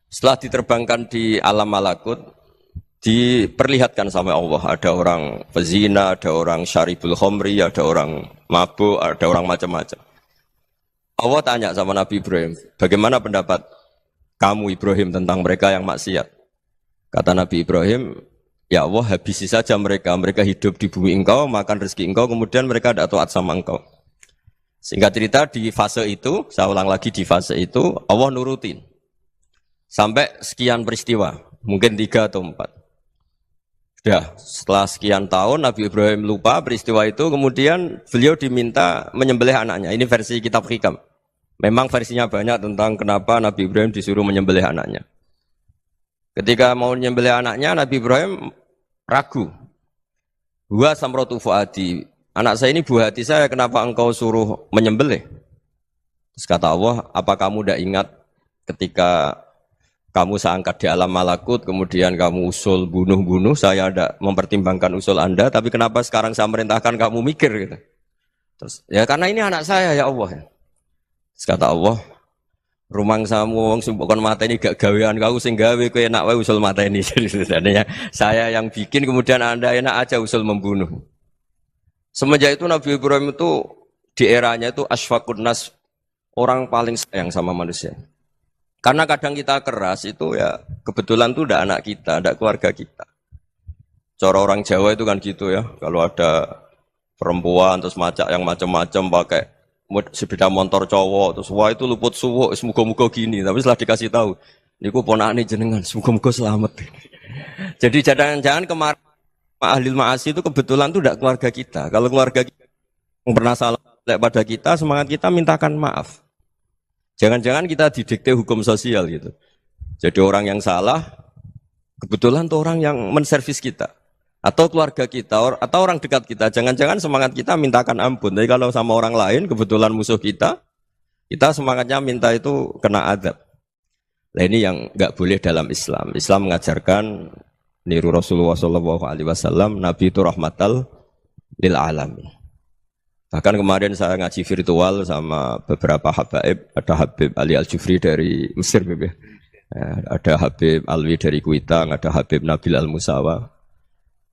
Setelah diterbangkan di alam malakut, diperlihatkan sama Allah. Ada orang pezina, ada orang syaribul khomri, ada orang mabuk, ada orang macam-macam. Allah tanya sama Nabi Ibrahim, bagaimana pendapat kamu Ibrahim tentang mereka yang maksiat? Kata Nabi Ibrahim, ya Allah habisi saja mereka. Mereka hidup di bumi engkau, makan rezeki engkau, kemudian mereka tidak taat sama engkau. Singkat cerita di fase itu, saya ulang lagi di fase itu, Allah nurutin. Sampai sekian peristiwa, mungkin 3 atau 4. Sudah, setelah sekian tahun Nabi Ibrahim lupa peristiwa itu, kemudian beliau diminta menyembelih anaknya. Ini versi kitab Hikam. Memang versinya banyak tentang kenapa Nabi Ibrahim disuruh menyembelih anaknya. Ketika mau menyembelih anaknya, Nabi Ibrahim ragu. Huwa samratu fuadi. Anak saya ini buah hati saya, kenapa engkau suruh menyembelih? Terus kata Allah, apa kamu tidak ingat ketika kamu saya angkat di alam malakut, kemudian kamu usul bunuh-bunuh, saya tidak mempertimbangkan usul Anda, tapi kenapa sekarang saya merintahkan kamu mikir gitu? Terus, ya karena ini anak saya ya Allah. Terus kata Allah, rumang samu wong sumpukon mateni gak gawean kau sing gawe kowe enak wae usul mateni. Jadi sebenarnya saya yang bikin kemudian Anda enak aja usul membunuh. Semenjak itu Nabi Ibrahim itu di eranya itu asfaqun nas, orang paling sayang sama manusia. Karena kadang kita keras itu ya kebetulan itu udah anak kita, ada keluarga kita. Cara orang Jawa itu kan gitu ya, kalau ada perempuan terus macak yang macam-macam pakai sepeda motor cowok terus wah itu luput suwuk, semoga-moga gini. Tapi setelah dikasih tahu, niku ponakane jenengan, semoga-moga selamat. Jadi jangan-jangan kemarin ahlil ma'asi itu kebetulan itu tidak keluarga kita. Kalau keluarga kita yang pernah salah pada kita, semangat kita mintakan maaf. Jangan-jangan kita didikte hukum sosial gitu. Jadi orang yang salah, kebetulan itu orang yang menservis kita. Atau keluarga kita, atau orang dekat kita. Jangan-jangan semangat kita mintakan ampun. Tapi kalau sama orang lain, kebetulan musuh kita semangatnya minta itu kena adab. Nah ini yang nggak boleh dalam Islam. Islam mengajarkan niru Rasulullah SAW, Nabi itu rahmatal lil alamin. Bahkan kemarin saya ngaji virtual sama beberapa habaib, ada Habib Ali Al-Jufri dari Mesir, Ada Habib Alwi dari Kuitang, ada Habib Nabil Al-Musawa.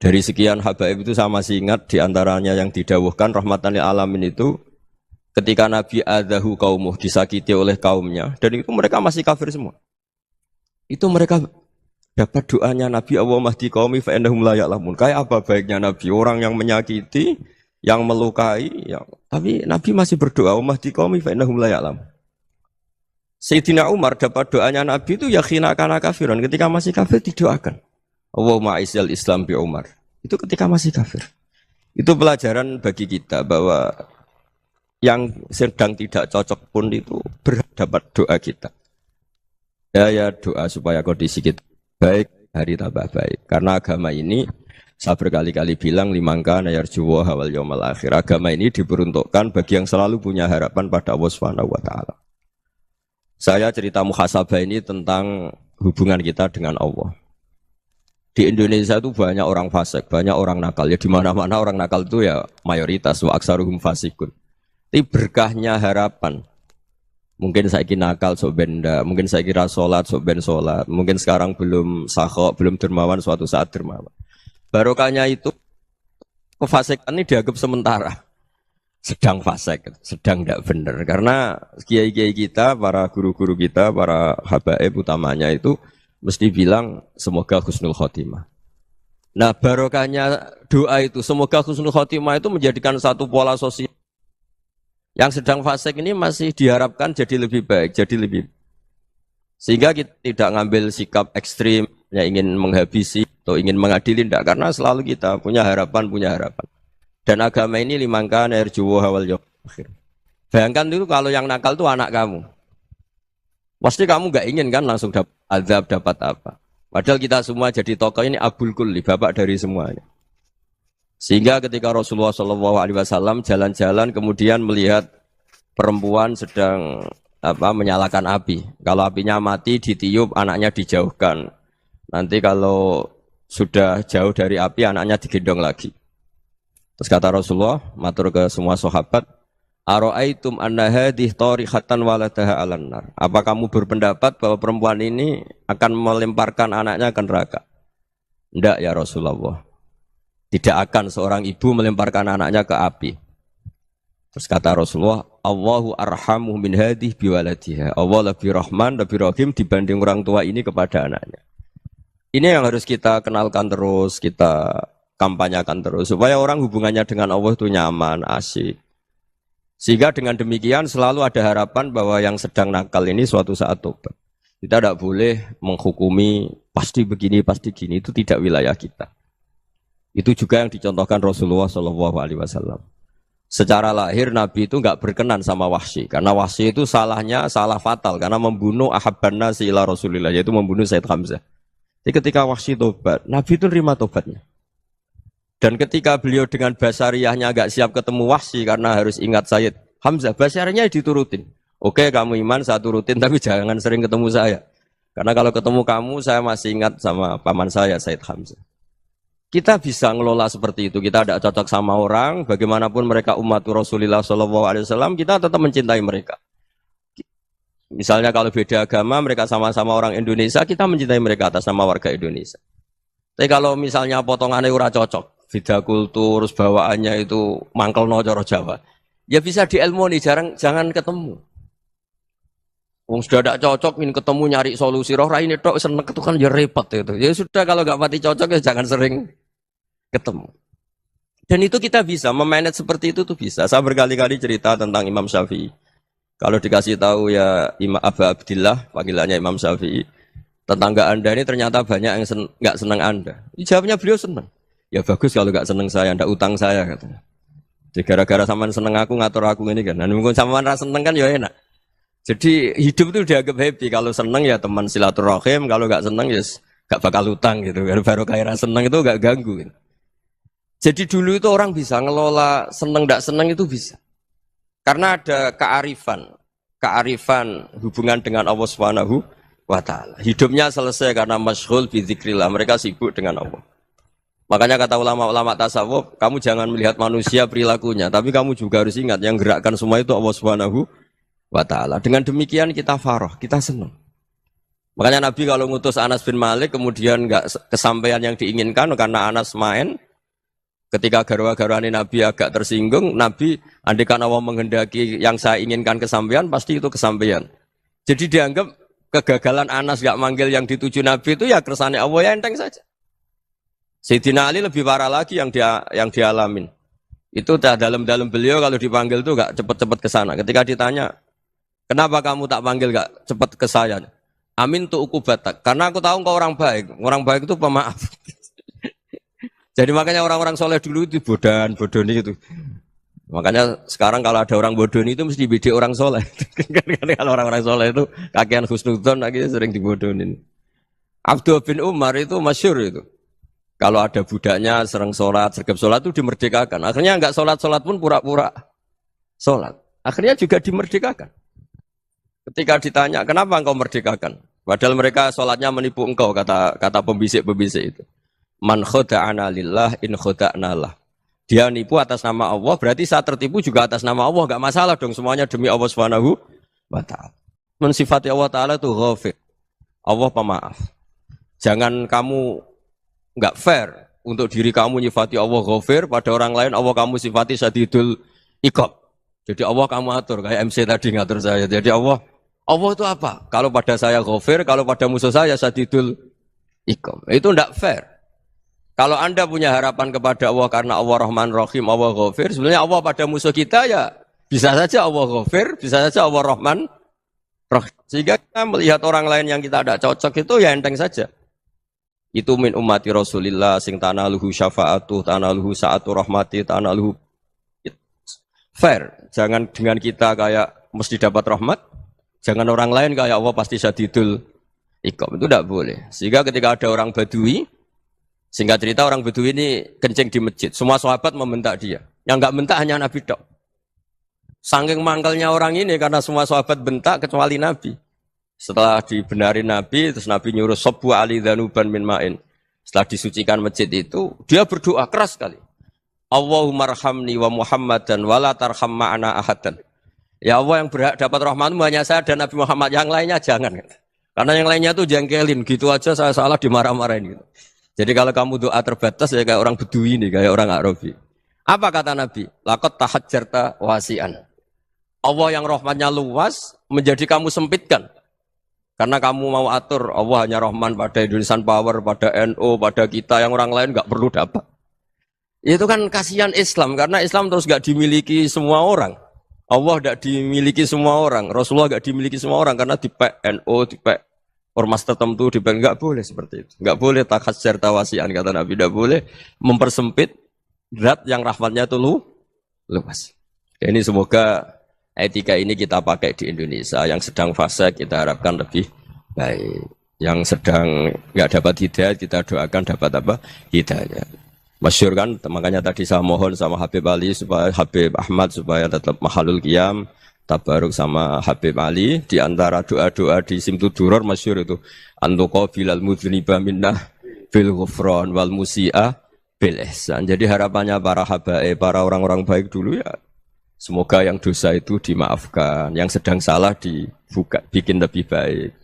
Dari sekian habaib itu saya masih ingat diantaranya yang didawuhkan rahmatan lil alamin itu ketika Nabi adahu kaumuh, disakiti oleh kaumnya, dan itu mereka masih kafir semua. Itu mereka dapat doanya Nabi Allahumma hdi qaumi fa innahum la ya'lamun. Kayak apa baiknya Nabi, orang yang menyakiti, yang melukai, tapi Nabi masih berdoa Allahumma hdi qaumi fa innahum la ya'lamun. Sayyidina Umar dapat doanya Nabi itu ya khina kana kafiran, ketika masih kafir didoakan. Allahumma aizzal Islam bi Umar. Itu ketika masih kafir. Itu pelajaran bagi kita bahwa yang sedang tidak cocok pun itu berdapat doa kita. Ya doa supaya kondisi kita baik, hari tambah baik. Karena agama ini saya berkali-kali bilang limangka nayarjuwa hawal yaumal akhir. Agama ini diperuntukkan bagi yang selalu punya harapan pada Allah Subhanahu wa taala. Saya cerita muhasabah ini tentang hubungan kita dengan Allah. Di Indonesia itu banyak orang fasik, banyak orang nakal. Ya di mana-mana orang nakal itu ya mayoritas wa aksaruhum fasikun. Tapi berkahnya harapan. Mungkin saya kira nakal sok benda, mungkin saya kira sholat sok ben sholat, mungkin sekarang belum sakhok, belum dermawan, suatu saat dermawan. Barokahnya itu kefasikan ini dianggap sementara. Sedang fasik, sedang tidak benar. Karena kiai-kiai kita, para guru-guru kita, para habaib utamanya itu mesti bilang semoga husnul khotimah. Nah barokahnya doa itu semoga husnul khotimah itu menjadikan satu pola sosial. Yang sedang fasik ini masih diharapkan jadi lebih baik, jadi lebih. Sehingga kita tidak ngambil sikap ekstrim, yang ingin menghabisi atau ingin mengadili, tidak. Karena selalu kita punya harapan. Dan agama ini limangkan erjuwa hawal yaumil akhir. Bayangkan itu kalau yang nakal itu anak kamu. Pasti kamu nggak ingin kan langsung dapat azab, dapat apa. Padahal kita semua jadi tokoh ini abul kulli, bapak dari semuanya. Sehingga ketika Rasulullah SAW jalan-jalan kemudian melihat perempuan sedang menyalakan api. Kalau apinya mati ditiup, anaknya dijauhkan. Nanti kalau sudah jauh dari api, anaknya digendong lagi. Terus kata Rasulullah, matur ke semua sahabat, Aro'aitum anna hadih tarihatan waladaha alan nar. Apa kamu berpendapat bahwa perempuan ini akan melemparkan anaknya ke neraka? Tidak ya Rasulullah. Tidak akan seorang ibu melemparkan anaknya ke api. Terus kata Rasulullah, Allahu arhamu min hadih biwaladiha. Allah lebih rahman, lebih rahim dibanding orang tua ini kepada anaknya. Ini yang harus kita kenalkan terus, kita kampanyakan terus. Supaya orang hubungannya dengan Allah itu nyaman, asik. Sehingga dengan demikian selalu ada harapan bahwa yang sedang nakal ini suatu saat tobat. Kita tidak boleh menghukumi pasti begini, pasti gini. Itu tidak wilayah kita. Itu juga yang dicontohkan Rasulullah SAW. Secara lahir Nabi itu nggak berkenan sama Wahsy. Karena Wahsy itu salahnya salah fatal. Karena membunuh ahabban nasi ila Rasulillah. Yaitu membunuh Sayyid Hamzah. Jadi ketika Wahsy tobat, Nabi itu terima tobatnya. Dan ketika beliau dengan basariyahnya agak siap ketemu Wahsy karena harus ingat Sayyid Hamzah, basariyahnya diturutin. Oke, kamu iman, saya turutin, tapi jangan sering ketemu saya. Karena kalau ketemu kamu, saya masih ingat sama paman saya, Sayyid Hamzah. Kita bisa ngelola seperti itu. Kita tidak cocok sama orang, bagaimanapun mereka umat Rasulullah SAW, kita tetap mencintai mereka. Misalnya kalau beda agama, mereka sama-sama orang Indonesia, kita mencintai mereka atas nama warga Indonesia. Tapi kalau misalnya potongannya ora cocok, beda kultur, bawaannya itu mangkel no coro Jawa. Ya bisa diilmoni, jangan ketemu. Wong sudah tidak cocok, ingin ketemu nyari solusi. Roh ini tok seneng itu kan ya repot itu. Ya sudah kalau nggak mati cocok ya jangan sering ketemu. Dan itu kita bisa memanage seperti itu tuh bisa. Saya berkali-kali cerita tentang Imam Syafi'i. Kalau dikasih tahu ya Imam Abu Abdillah, panggilannya Imam Syafi'i, tetangga Anda ini ternyata banyak yang nggak senang Anda. Jawabnya beliau senang. Ya bagus kalau gak seneng saya, ndak utang saya katanya. Jadi gara-gara sampean seneng aku ngatur aku ini kan. Nah, mungkin sampean ra seneng kan ya enak. Jadi hidup itu dianggap happy. Kalau seneng ya teman silaturahim, kalau gak seneng ya gak bakal utang gitu. Baru kayak seneng itu gak ganggu gitu. Jadi dulu itu orang bisa ngelola seneng ndak seneng itu bisa. Karena ada kearifan hubungan dengan Allah Subhanahu wa taala. Hidupnya selesai karena masyghul bi dzikrillah. Mereka sibuk dengan Allah. Makanya kata ulama-ulama tasawuf, kamu jangan melihat manusia perilakunya, tapi kamu juga harus ingat yang gerakkan semua itu Allah Subhanahu wa taala. Dengan demikian kita farah, kita senang. Makanya Nabi kalau ngutus Anas bin Malik kemudian nggak kesampaian yang diinginkan karena Anas main, ketika garwa-garwani Nabi agak tersinggung, Nabi andaikan Allah menghendaki yang saya inginkan kesampaian, pasti itu kesampaian. Jadi dianggap kegagalan Anas gak manggil yang dituju Nabi itu ya kersane Allah, ya enteng saja. Sayyidina Ali lebih parah lagi yang dialamin. Itu dalam beliau kalau dipanggil tuh gak cepet-cepet ke sana. Ketika ditanya, kenapa kamu tak panggil gak cepet ke saya? Amin tuh ukubatak. Karena aku tahu kau orang baik. Orang baik itu pemaaf. Jadi makanya orang-orang soleh dulu itu bodoh itu. Makanya sekarang kalau ada orang bodoh itu mesti beda orang soleh. Kalau orang-orang soleh itu kakean husnudzon lagi sering dibodohin. Abdullah bin Umar itu masyhur itu. Kalau ada budaknya sering sholat, sergap sholat itu dimerdekakan. Akhirnya enggak sholat pun pura-pura sholat. Akhirnya juga dimerdekakan. Ketika ditanya, kenapa engkau merdekakan? Padahal mereka sholatnya menipu engkau, kata pembisik-pembisik itu. Man khoda'ana lillah in khoda'na lah. Dia nipu atas nama Allah, berarti saat tertipu juga atas nama Allah. Enggak masalah dong, semuanya demi Allah Subhanahu wa ta'ala. Mensifati Allah Ta'ala itu ghafir. Allah pemaaf. Jangan kamu enggak fair untuk diri kamu nyifati Allah ghafir, pada orang lain Allah kamu sifati syadidul iqab. Jadi Allah kamu atur, kayak MC tadi ngatur saya. Jadi Allah itu apa? Kalau pada saya ghafir, kalau pada musuh saya syadidul iqab. Itu enggak fair. Kalau Anda punya harapan kepada Allah karena Allah Rahman Rahim, Allah ghafir, sebenarnya Allah pada musuh kita ya bisa saja Allah ghafir, bisa saja Allah Rahman Rahim. Sehingga kita melihat orang lain yang kita tidak cocok itu ya enteng saja. Itu min ummati Rasulillah sing tanaluhu syafa'atu, tanaluhu sa'atu rahmati, tanaluhu fair. Jangan dengan kita kayak mesti dapat rahmat, jangan orang lain kayak Allah pasti syadidul iqab. Itu tidak boleh. Sehingga ketika ada orang Badui, singkat cerita orang Badui ini kencing di masjid, semua sahabat membentak dia. Yang enggak bentak hanya Nabi tok. Saking mangkelnya orang ini karena semua sahabat bentak kecuali Nabi. Setelah dibenarin Nabi, terus Nabi nyuruh Sobbu Ali Dhanuban min ma'in. Setelah disucikan masjid itu, dia berdoa keras sekali. Allahumma arhamni wa Muhammadan wa la tarham ma'ana ahadan. Ya Allah, yang berhak dapat rahmatmu hanya saya dan Nabi Muhammad, yang lainnya jangan. Karena yang lainnya tuh jengkelin, gitu aja saya salah dimarah-marahin gitu. Jadi kalau kamu doa terbatas ya kayak orang Bedui ini, kayak orang Arabi. Apa kata Nabi? Laqad tahajjarta wasi'an. Allah yang rahmatnya luas menjadi kamu sempitkan. Karena kamu mau atur Allah hanya Rahman pada Indonesian Power, pada NU, pada kita, yang orang lain nggak perlu dapat. Itu kan kasihan Islam, karena Islam terus nggak dimiliki semua orang. Allah nggak dimiliki semua orang, Rasulullah nggak dimiliki semua orang karena dipek NU, dipek ormas tertentu, dipek nggak boleh seperti itu. Nggak boleh takhasyar tawasian kata Nabi, nggak boleh mempersempit zat yang rahmatnya itu luas. Ini semoga etika ini kita pakai di Indonesia. Yang sedang fase kita harapkan lebih baik. Yang sedang nggak dapat hidayah kita doakan dapat apa? Hidayah. Masyhur kan, makanya tadi saya mohon sama Habib Ali supaya Habib Ahmad supaya tetap mahalul qiyam, tabaruk sama Habib Ali. Di antara doa-doa di Simtud Duror masyhur itu antuqa bilal mudhniba minnah bil ghufran wal musi'ah bil ihsan. Jadi harapannya para habaib, para orang-orang baik dulu ya, semoga yang dosa itu dimaafkan, yang sedang salah dibuka, bikin lebih baik.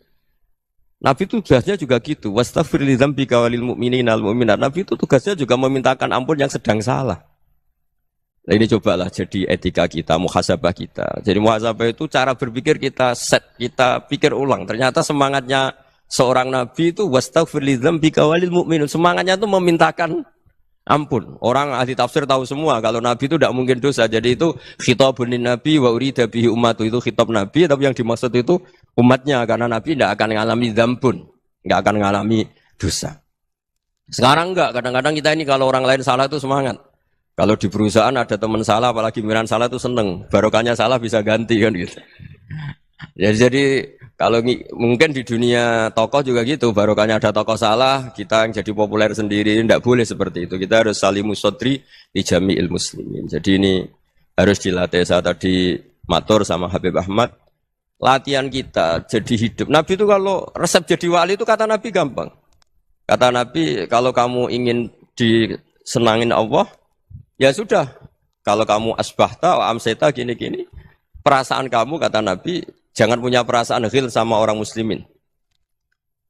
Nabi itu tugasnya juga gitu. Wastaghfir li dzambika walil mu'minina wal mu'minat. Nabi itu tugasnya juga memintakan ampun yang sedang salah. Nah, ini cobalah jadi etika kita, muhasabah kita. Jadi muhasabah itu cara berpikir kita set, kita pikir ulang. Ternyata semangatnya seorang nabi itu wastaghfir li dzambika walil mu'minun. Semangatnya itu memintakan ampun. Orang ahli tafsir tahu semua kalau Nabi itu tidak mungkin dosa. Jadi itu khitabun Nabi wa urida bihi ummatu, itu khitab Nabi, tapi yang dimaksud itu umatnya, karena Nabi tidak akan mengalami dzambun, tidak akan mengalami dosa. Sekarang enggak, kadang-kadang kita ini kalau orang lain salah itu semangat. Kalau di perusahaan ada teman salah, apalagi miran salah itu seneng. Barokahnya salah bisa ganti kan gitu. Jadi kalau mungkin di dunia tokoh juga gitu, barokahnya ada tokoh salah, kita yang jadi populer sendiri, tidak boleh seperti itu. Kita harus salimus sodri di jami'il muslimin. Jadi ini harus dilatih. Saya tadi matur sama Habib Ahmad, latihan kita jadi hidup. Nabi itu kalau resep jadi wali itu kata Nabi gampang. Kata Nabi, kalau kamu ingin disenangin Allah, ya sudah. Kalau kamu asbahta, amseta, gini-gini, perasaan kamu kata Nabi, jangan punya perasaan ghil sama orang muslimin.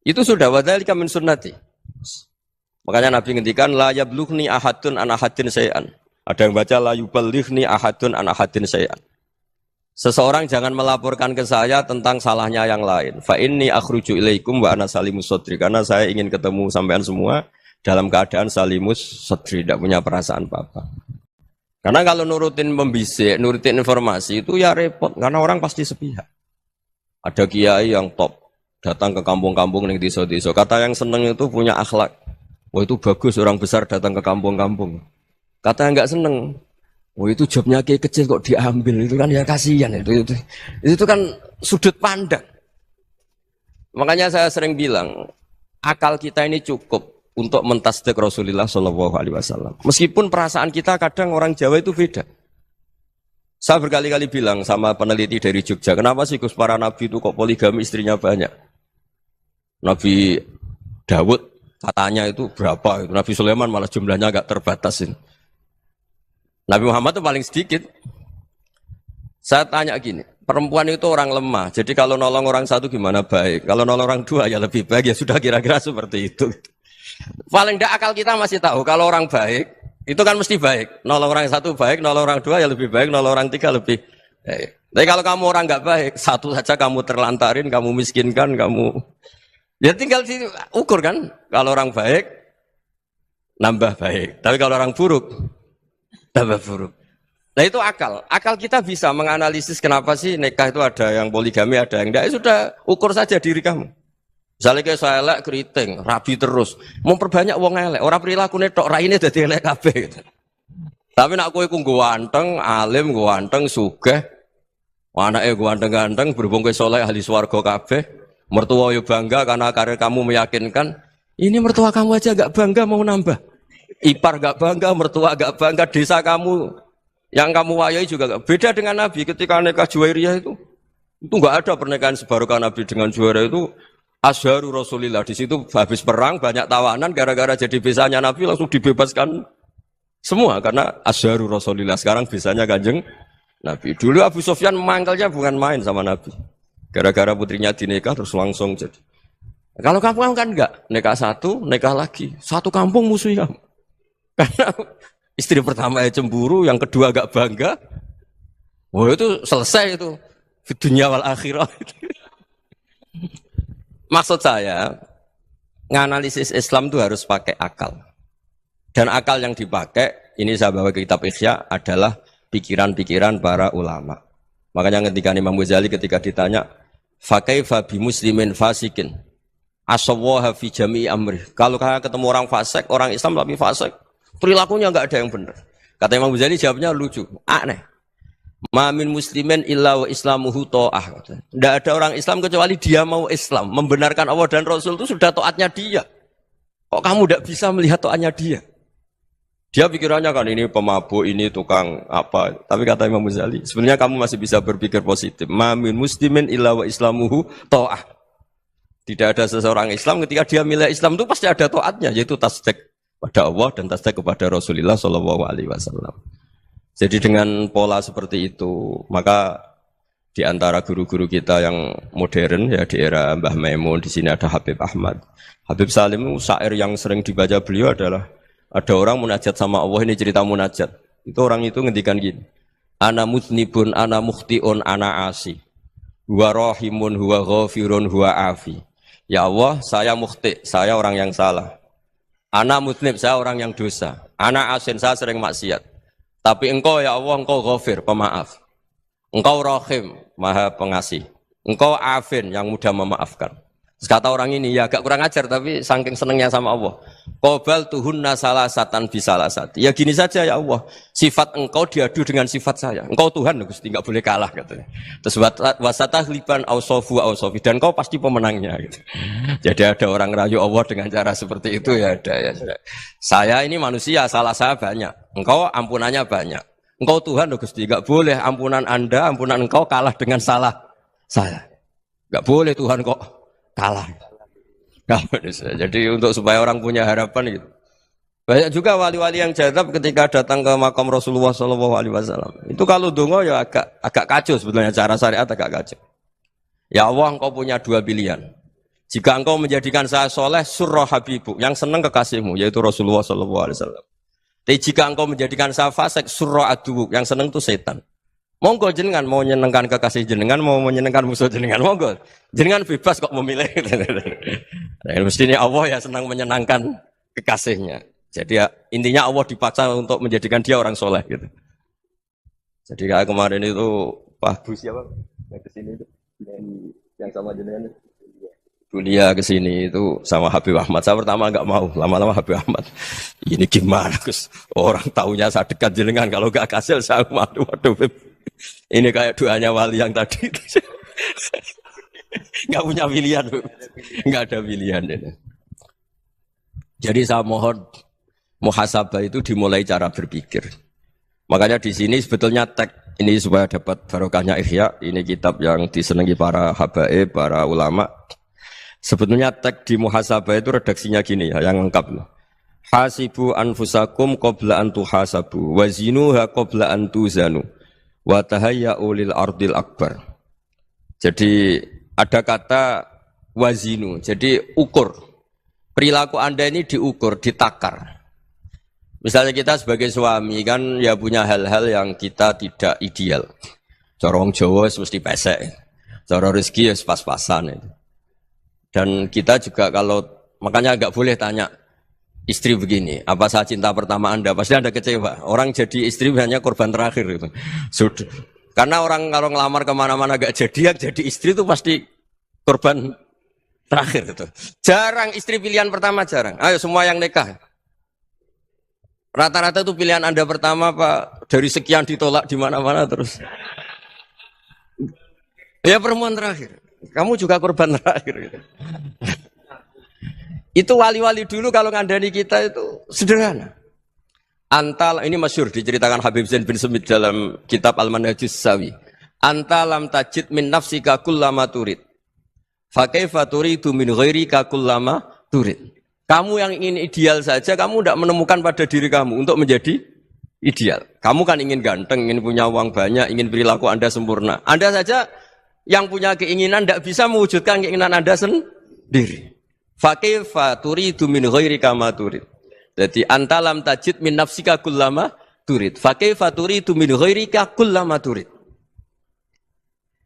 Itu sudah wadzalika min sunnati. Makanya Nabi ngendikan la yablughni ahadun an ahadin syai'an. Ada yang baca la yuballighni ahadun an ahadin syai'an. Seseorang jangan melaporkan ke saya tentang salahnya yang lain. Fa inni akhruju ilaikum wa ana salimus sadri. Karena saya ingin ketemu sampean semua dalam keadaan salimus sadri, tidak punya perasaan apa-apa. Karena kalau nurutin pembisik, nurutin informasi itu ya repot. Karena orang pasti sepihak. Ada kiai yang top, datang ke kampung-kampung ning desa-desa. Kata yang seneng itu punya akhlak. Wah itu bagus orang besar datang ke kampung-kampung. Kata yang enggak seneng, wah itu jobnya kiai kecil kok diambil, itu kan ya kasihan itu kan sudut pandang. Makanya saya sering bilang, akal kita ini cukup untuk mentasdik Rasulullah Shallallahu Alaihi Wasallam. Meskipun perasaan kita kadang orang Jawa itu beda. Saya berkali-kali bilang sama peneliti dari Jogja, kenapa sih Gus para nabi itu kok poligami istrinya banyak? Nabi Dawud katanya itu berapa? Nabi Sulaiman malah jumlahnya agak terbatasin. Nabi Muhammad itu paling sedikit. Saya tanya gini, perempuan itu orang lemah. Jadi kalau nolong orang satu gimana baik? Kalau nolong orang dua ya lebih baik. Ya sudah kira-kira seperti itu. Paling tidak akal kita masih tahu kalau orang baik itu kan mesti baik. Nolong orang satu baik, nolong orang dua ya lebih baik, nolong orang tiga lebih baik. Tapi kalau kamu orang nggak baik, satu saja kamu terlantarin, kamu miskinkan, kamu ya tinggal diukur kan. Kalau orang baik, nambah baik. Tapi kalau orang buruk, tambah buruk. Nah itu akal. Akal kita bisa menganalisis kenapa sih nikah itu ada yang poligami, ada yang enggak. Ya sudah, ukur saja diri kamu. Misalnya kayak saya elek, keriting, rabi terus. Memperbanyak wong elek. Orang perilaku netok, raine dadi elek kabeh. Gitu. Tapi nak kowe ku ganteng, alim, ganteng, sugih. Anake ganteng-ganteng, berhubung kowe saleh ahli swarga kabeh. Mertua yo bangga karena karir kamu meyakinkan. Ini mertua kamu aja gak bangga mau nambah. Ipar gak bangga, mertua gak bangga, desa kamu yang kamu wayai juga gak. Beda dengan Nabi ketika nikah Juwairiyah itu gak ada pernikahan sebarokah Nabi dengan Juwairiyah itu Azharu Rasulillah. Di situ habis perang banyak tawanan gara-gara jadi besanya Nabi langsung dibebaskan semua karena Azharu Rasulillah. Sekarang besanya Kanjeng Nabi. Dulu Abu Sufyan mangkelnya bukan main sama Nabi. Gara-gara putrinya dinikah terus langsung jadi. Kalau kamu kan enggak, nikah satu, nikah lagi. Satu kampung musuh kamu. Karena istri pertama ya cemburu, yang kedua agak bangga. Wah itu selesai itu. Di dunia wal akhirah. Maksud saya, nganalisis Islam itu harus pakai akal. Dan akal yang dipakai, ini saya bawa ke kitab Ihya, adalah pikiran-pikiran para ulama. Makanya ketika Imam Ghazali ketika ditanya, fakaifa bi muslimin fasikin asawwaha fi jami'i amri. Kalau kalian ketemu orang fasik, orang Islam tapi fasik, perilakunya enggak ada yang benar. Kata Imam Ghazali jawabnya lucu, aneh. Ma min muslimin illa wa islamuhu ta'ah. Tidak ada orang Islam kecuali dia mau Islam, membenarkan Allah dan Rasul itu sudah taatnya dia. Kok kamu tidak bisa melihat taatnya dia? Dia pikirannya kan ini pemabuk, ini tukang apa. Tapi kata Imam Ghazali, sebenarnya kamu masih bisa berpikir positif. Ma min muslimin illa wa islamuhu ta'ah. Tidak ada seseorang Islam ketika dia milih Islam itu pasti ada taatnya, yaitu tasdik pada Allah dan tasdik kepada Rasulullah Shallallahu Alaihi Wasallam. Jadi dengan pola seperti itu, maka di antara guru-guru kita yang modern ya di era Mbah Maimun, di sini ada Habib Ahmad. Habib Salim syair yang sering dibaca beliau adalah ada orang munajat sama Allah, ini cerita munajat. Itu orang itu ngendikan gini. Ana mutnibun, ana mukhtiun, ana asi. Huwa rahimun, huwa ghafirun, huwa afi. Ya Allah, saya mukhti, saya orang yang salah. Ana mutnib, saya orang yang dosa. Ana asin, saya sering maksiat. Tapi engkau ya Allah, engkau ghafir, pemaaf. Engkau rahim, maha pengasih. Engkau afin, yang mudah memaafkan. Terus kata orang ini, ya agak kurang ajar, tapi saking senengnya sama Allah. Qobal tuhunna salasatan bisalasati. Ya gini saja ya Allah, sifat engkau diadu dengan sifat saya. Engkau Tuhan, Gusti, enggak boleh kalah katanya. Terus wasatahliban ausofu ausofi, dan engkau pasti pemenangnya gitu. Jadi ada orang rayu Allah dengan cara seperti itu ya ada ya. Saya ini manusia, salah saya banyak. Engkau ampunannya banyak. Engkau Tuhan, Gusti, enggak boleh ampunan Anda, ampunan engkau kalah dengan salah saya. Enggak boleh Tuhan kok kalah. Jadi untuk supaya orang punya harapan gitu. Banyak juga wali-wali yang jadab ketika datang ke makam Rasulullah SAW. Itu kalau dongo ya agak kacau sebetulnya, cara syariat agak kacau. Ya Allah, engkau punya dua pilihan. Jika engkau menjadikan saya soleh, surah habibu, yang senang kekasihmu, yaitu Rasulullah SAW. Tapi jika engkau menjadikan saya fasik, surah adubu, yang senang itu setan. Monggo jenengan mau menyenangkan kekasih jenengan, mau menyenangkan musuh jenengan, monggo. Jenengan bebas kok memilih. Nah, mestinya Allah ya senang menyenangkan kekasihnya. Jadi ya, intinya Allah dipaksa untuk menjadikan dia orang soleh gitu. Jadi kayak kemarin itu Pak Bu siapa yang kesini itu yang sama jenengan kuliah kesini itu sama Habib Ahmad. Saya pertama nggak mau, lama-lama Habib Ahmad. Ini gimana Gus? Orang taunya saya dekat jenengan, kalau nggak kasih saya waduh. Ini kayak doanya wali yang tadi. Nggak punya pilihan, nggak ada pilihan. Ini. Jadi saya mohon muhasabah itu dimulai cara berpikir. Makanya di sini sebetulnya tag ini supaya dapat barokahnya Ihya. Ini kitab yang disenangi para habaib, para ulama. Sebetulnya tag di muhasabah itu redaksinya gini ya, yang lengkap. Hasibu anfusakum qabla an tuhasabu wa zinuha qabla an tuzanu wa tahayya'u lil ardil akbar. Jadi ada kata wazinu, jadi ukur. Perilaku Anda ini diukur, ditakar. Misalnya kita sebagai suami kan ya punya hal-hal yang kita tidak ideal. Cara wong Jawa mesti pesek. Cara rezeki ya pas-pasan itu. Dan kita juga kalau makanya enggak boleh tanya istri begini, apa saya cinta pertama Anda? Pasti Anda kecewa. Orang jadi istri hanya korban terakhir itu. Sudah. Karena orang kalau ngelamar kemana-mana enggak jadi istri itu pasti korban terakhir itu. Jarang istri pilihan pertama, jarang. Ayo semua yang nikah. Rata-rata itu pilihan Anda pertama Pak, dari sekian ditolak di mana-mana terus. Ya perempuan terakhir. Kamu juga korban terakhir. Gitu. Itu wali-wali dulu kalau ngandani kita itu sederhana. Antal ini masyhur diceritakan Habib Zain bin Sumit dalam kitab Al-Manhajus Sawi. Antalam tajid min nafsika kullama turid. Fa kaifa turidu min ghairika kullama turid. Kamu yang ingin ideal saja, kamu tidak menemukan pada diri kamu untuk menjadi ideal. Kamu kan ingin ganteng, ingin punya uang banyak, ingin perilaku Anda sempurna. Anda saja yang punya keinginan tidak bisa mewujudkan keinginan Anda sendiri. Fakaifa turidu min ghairika ma turid. Jadi antalam tajid min nafsika kullama turid. Fakaifa turidu min ghairika kullama turid.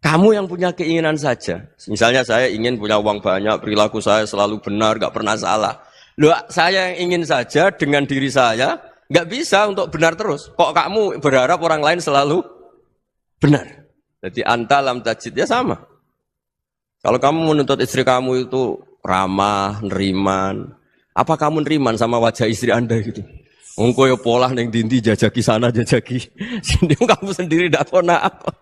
Kamu yang punya keinginan saja. Misalnya saya ingin punya uang banyak, perilaku saya selalu benar, enggak pernah salah. Loh, saya yang ingin saja dengan diri saya, enggak bisa untuk benar terus. Kok kamu berharap orang lain selalu benar? Jadi antalam tajid ya sama. Kalau kamu menuntut istri kamu itu ramah, neriman, apa kamu neriman sama wajah istri Anda gitu? Engko ya pola ning dindi jajaki sana jajaki sini, kamu sendiri ndak kona apa.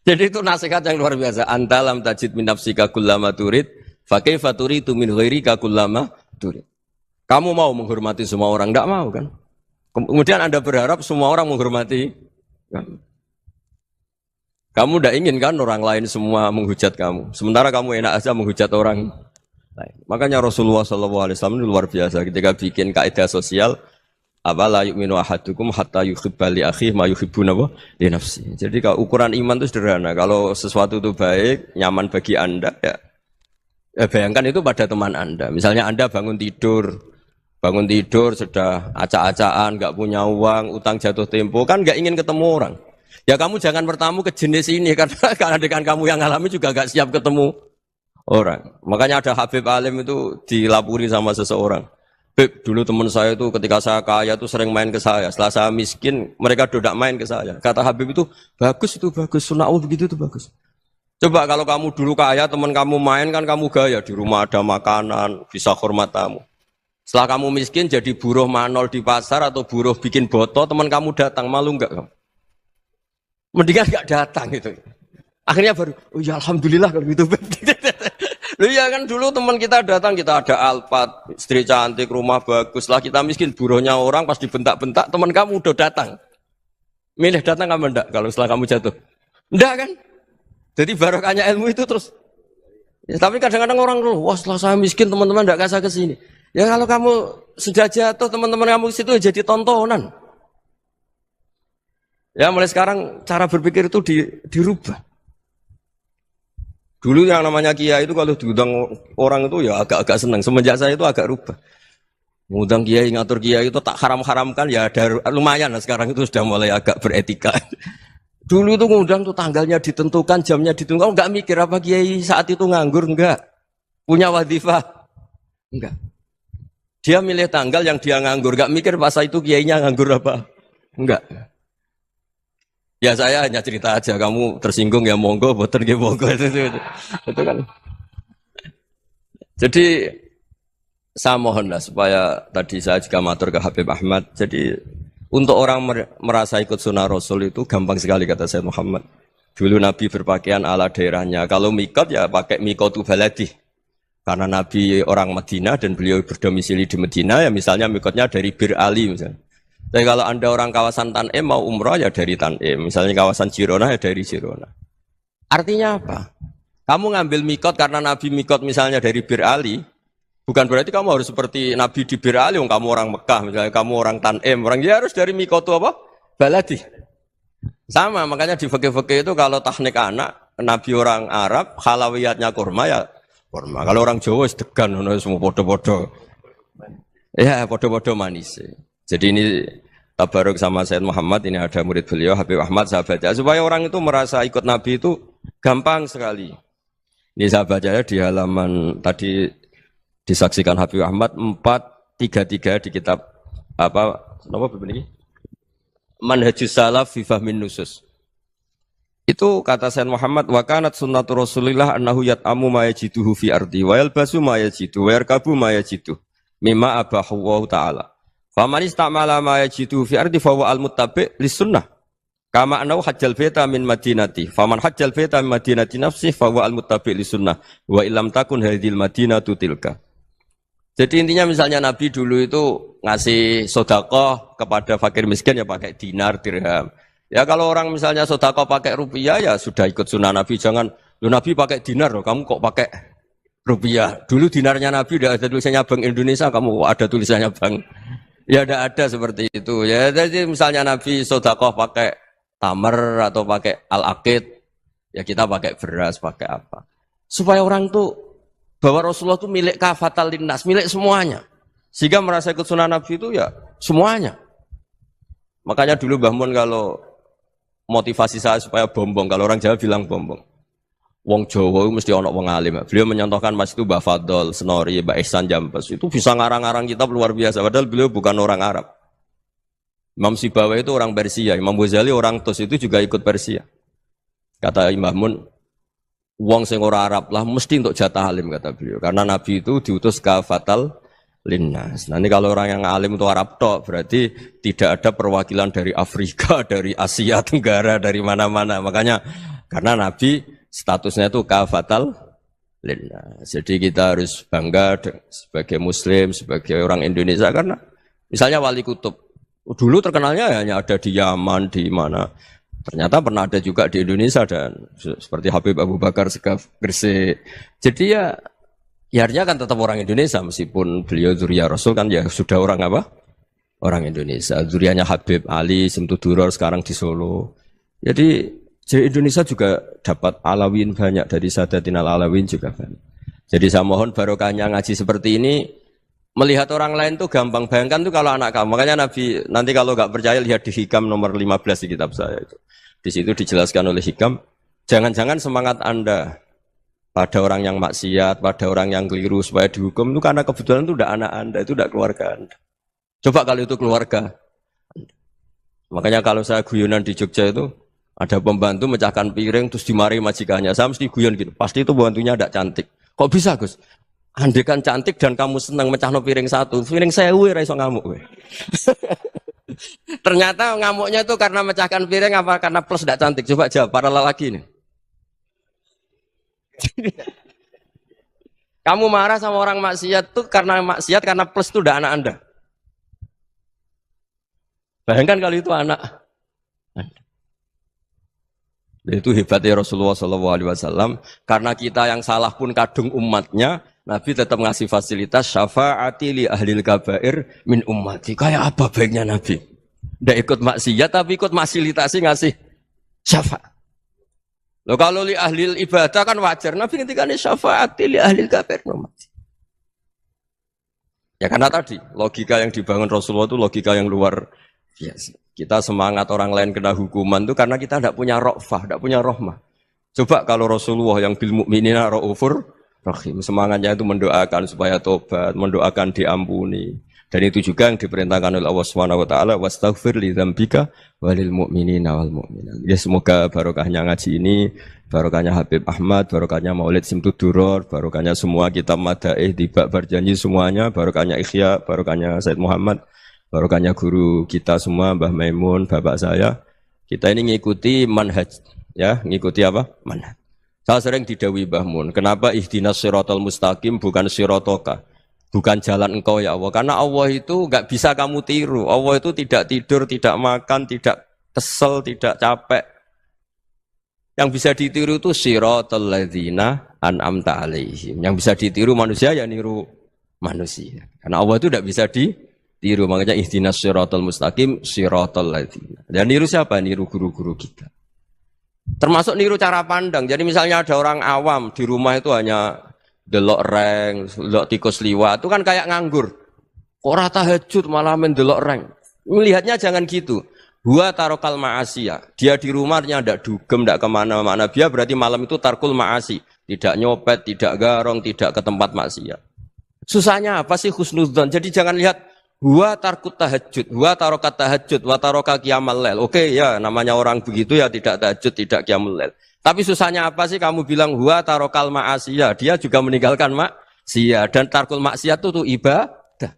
Jadi itu nasihat yang luar biasa. Antalam tajid min nafsika kullama turid, fa kaifa turidu min ghairika kullama turid. Kamu mau menghormati semua orang, enggak mau kan? Kemudian Anda berharap semua orang menghormati kamu. Kamu tidak ingin kan orang lain semua menghujat kamu. Sementara kamu enak aja menghujat orang lain. Makanya Rasulullah SAW luar biasa ketika bikin kaidah sosial. Apa la yu'minu ahadukum hatta yuhibba li akhihi ma yuhibbu li nafsi. Jadi kalau ukuran iman itu sederhana. Kalau sesuatu itu baik, nyaman bagi Anda, ya bayangkan itu pada teman Anda. Misalnya Anda bangun tidur sudah acak-acakan, nggak punya uang, utang jatuh tempo, kan nggak ingin ketemu orang. Ya kamu jangan bertamu ke jenis ini karena dengan kamu yang alami juga gak siap ketemu orang. Makanya ada Habib Alim itu dilapuri sama seseorang. Beb, dulu teman saya itu ketika saya kaya itu sering main ke saya. Setelah saya miskin, mereka tidak main ke saya. Kata Habib itu bagus, sunahul begitu itu bagus. Coba kalau kamu dulu kaya, teman kamu main kan kamu gaya. Di rumah ada makanan, bisa hormat tamu. Setelah kamu miskin jadi buruh manol di pasar atau buruh bikin boto, teman kamu datang, malu enggak kamu? Mendingan gak datang gitu. Akhirnya baru, oh ya alhamdulillah kalau gitu. Loh ya kan dulu teman kita datang, kita ada Alphard, istri cantik, rumah bagus. Lah kita miskin, buruhnya orang pas dibentak-bentak, teman kamu udah datang. Milih datang apa enggak kalau setelah kamu jatuh? Enggak kan? Jadi barokahnya ilmu itu terus. Ya, tapi kadang-kadang orang loh, wah setelah saya miskin teman-teman enggak kasih ke sini. Ya kalau kamu sudah jatuh, teman-teman kamu ke situ jadi tontonan. Ya mulai sekarang cara berpikir itu dirubah. Dulu yang namanya kiai itu kalau diundang orang itu ya agak-agak senang. Semenjak saya itu agak rubah. Ngundang kiai, ngatur kiai itu tak haram-haramkan ya ada lumayan lah, sekarang itu sudah mulai agak beretika. Dulu itu ngundang tuh tanggalnya ditentukan, jamnya ditentukan, enggak mikir apa kiai saat itu nganggur, enggak. Punya wadifah, enggak. Dia milih tanggal yang dia nganggur, enggak mikir masa itu kiainya nganggur apa. Enggak. Ya saya hanya cerita aja, kamu tersinggung ya monggo, boten ya monggo itu kan. Jadi saya mohonlah supaya tadi saya juga matur ke Habib Ahmad. Jadi untuk orang merasa ikut sunnah Rasul itu gampang sekali kata Sayyid Muhammad. Dulu Nabi berpakaian ala daerahnya. Kalau mikot ya pakai mikotu baladi. Karena Nabi orang Madinah dan beliau berdomisili di Madinah ya misalnya mikotnya dari Bir Ali misalnya. Tapi kalau Anda orang kawasan Tanim mau umrah ya dari Tanim. Misalnya kawasan Jirona ya dari Jirona. Artinya apa? Kamu ngambil mikot karena Nabi mikot misalnya dari Bir Ali. Bukan berarti kamu harus seperti Nabi di Bir Ali, kamu orang Mekah, misalnya kamu orang Tanim, orang dia harus dari mikotu apa? Baladi. Sama, makanya di fikih-fikih itu kalau tahnik anak, Nabi orang Arab, halawiyatnya kurma ya kurma. Kalau orang Jawa sedegan, semua bodoh-bodoh. Ya, bodoh-bodoh manis. Jadi ini tabaruk sama Sayyid Muhammad, ini ada murid beliau, Habib Ahmad, sahabatnya. Supaya orang itu merasa ikut Nabi itu gampang sekali. Ini sahabatnya di halaman tadi, disaksikan Habib Ahmad 433 di kitab apa begini? Manhajus Salaf fi Fahmin Nusus. Itu kata Sayyid Muhammad wa kanat sunnatu Rasulillah annahu yat'amu ma yajiduhu fi ardi wa yalbasu ma yajidu wa yarkabu ma yajidu mimma abahu wa ta'ala. Fa man istamala ma yajiduhu fi ardi fa huwa al-muttabi' lis-sunnah. Kama annahu hajjal baita min madinati. Faman hajjal baita min madinati nafsi fa huwa al-muttabi' lis-sunnah wa illam takun hadhil madinatu tilka. Jadi intinya misalnya Nabi dulu itu ngasih sodakoh kepada fakir miskin ya pakai dinar, dirham. Ya kalau orang misalnya sodakoh pakai rupiah ya sudah ikut sunnah Nabi. Jangan, Nabi pakai dinar loh, kamu kok pakai rupiah. Dulu dinarnya Nabi udah ada tulisannya Bank Indonesia, kamu kok ada tulisannya Bank. Ya tidak ada seperti itu. Ya jadi misalnya Nabi sodakoh pakai tamar atau pakai al-aqid, ya kita pakai beras, pakai apa. Supaya orang tuh bahwa Rasulullah itu milik kafatal linnas, milik semuanya. Sehingga merasa ikut sunnah Nabi itu ya semuanya. Makanya dulu Mbah Mun kalau motivasi saya supaya bombong, kalau orang Jawa bilang bombong. Wong Jawa itu mesti ono wong alim. Beliau menyontohkan mas itu Mbah Fadol, Senori, Mbah Ihsan Jambes. Itu bisa ngarang-ngarang kitab luar biasa. Padahal beliau bukan orang Arab. Imam Sibawai itu orang Persia. Imam Ghazali orang Tus itu juga ikut Persia. Kata Imam Mun, wong sing ora Arab lah mesti untuk jatah alim kata beliau. Karena Nabi itu diutus kafatal linnas. Nanti kalau orang yang alim itu Arab tok, berarti tidak ada perwakilan dari Afrika, dari Asia Tenggara, dari mana-mana. Makanya karena Nabi statusnya itu kafatal linnas. Jadi kita harus bangga sebagai Muslim, sebagai orang Indonesia karena misalnya Wali Kutub dulu terkenalnya hanya ada di Yaman, di mana. Ternyata pernah ada juga di Indonesia dan seperti Habib Abu Bakar Segaf Gresik. Jadi ya artinya kan tetap orang Indonesia meskipun beliau zuriyah Rasul kan ya sudah orang apa? Orang Indonesia. Zuriyahnya Habib Ali Simtuduror sekarang di Solo. Jadi Indonesia juga dapat alawin banyak dari Sadatin al-Alawin juga banyak. Jadi saya mohon barokahnya ngaji seperti ini. Melihat orang lain tuh gampang, bayangkan tuh kalau anak kamu. Makanya Nabi, nanti kalau nggak percaya lihat di Hikam nomor 15 di kitab saya itu. Di situ dijelaskan oleh Hikam, jangan-jangan semangat Anda pada orang yang maksiat, pada orang yang keliru supaya dihukum itu karena kebetulan itu udah anak Anda, itu udah keluarga Anda. Coba kalau itu keluarga. Makanya kalau saya guyonan di Jogja itu ada pembantu mecahkan piring terus dimarahi majikannya. Saya mesti guyon gitu. Pasti itu pembantunya tidak cantik. Kok bisa, Gus? Andai kan cantik dan kamu senang mecahno piring satu, piring 1000 ra iso ngamuk kowe. Ternyata ngamuknya itu karena mecahkan piring apa karena plus tidak cantik? Coba jawab para lelaki ini. Kamu marah sama orang maksiat tuh karena maksiat karena plus itu udah anak Anda. Bayangkan kalau itu anak Anda. Itu hebatnya Rasulullah SAW. Karena kita yang salah pun kadung umatnya, Nabi tetap ngasih fasilitas syafaati li ahlil kabair min ummati. Kayak apa baiknya Nabi? Nggak ikut maksiat tapi ikut fasilitasi ngasih syafaat. Loh kalau li ahli ibadah kan wajar. Nabi ketika ini syafaat li ahli kafir. Ya karena tadi logika yang dibangun Rasulullah itu logika yang luar biasa. Kita semangat orang lain kena hukuman itu karena kita tidak punya rofah, tidak punya rahmah. Coba kalau Rasulullah yang bil mukminina raufur rahim, semangatnya itu mendoakan supaya tobat, mendoakan diampuni. Dan itu juga yang diperintahkan oleh Allah Subhanahu wa taala, wastaghfir li dzambika walil mu'minina wal mu'minat. Ya semoga barokahnya ngaji ini, barokahnya Habib Ahmad, barokahnya Maulid Simtud Duror, barokahnya semua kitab madaih tiba berjanji semuanya, barokahnya Ikhya, barokahnya Said Muhammad, barokahnya guru kita semua Mbah Maimun, bapak saya. Kita ini ngikuti manhaj, ya, ngikuti apa? Manhaj. Saya sering didhawuhi Mbah Mun, kenapa ihdinas siratal mustaqim bukan siratoka? Bukan jalan engkau ya Allah. Karena Allah itu enggak bisa kamu tiru. Allah itu tidak tidur, tidak makan, tidak kesel, tidak capek. Yang bisa ditiru itu siratal ladzina an'amta alaihim. Yang bisa ditiru manusia ya niru manusia. Karena Allah itu tidak bisa ditiru. Makanya ihdinas siratal mustaqim siratal ladzina. Dan niru siapa? Niru guru-guru kita. Termasuk niru cara pandang. Jadi misalnya ada orang awam di rumah itu hanya delok reng, delok tikus liwat, itu kan kayak nganggur. Ora tahajud malah mendelok reng. Melihatnya jangan gitu. Huwa tarokal ma'asiyah. Dia di rumahnya tidak dugem, tidak kemana-mana. Dia berarti malam itu tarkul ma'asi. Tidak nyopet, tidak garong, tidak ke tempat maksiat. Susahnya apa sih husnudzon? Jadi jangan lihat huwa tarkut tahajud, huwa tarokat tahajud, wa taroka qiyamul lail. Oke ya, namanya orang begitu ya tidak tahajud, tidak qiyamul lail. Tapi susahnya apa sih kamu bilang huwa tarokal ma'asiyah, dia juga meninggalkan maksiat, dan tarkul maksiat itu ibadah.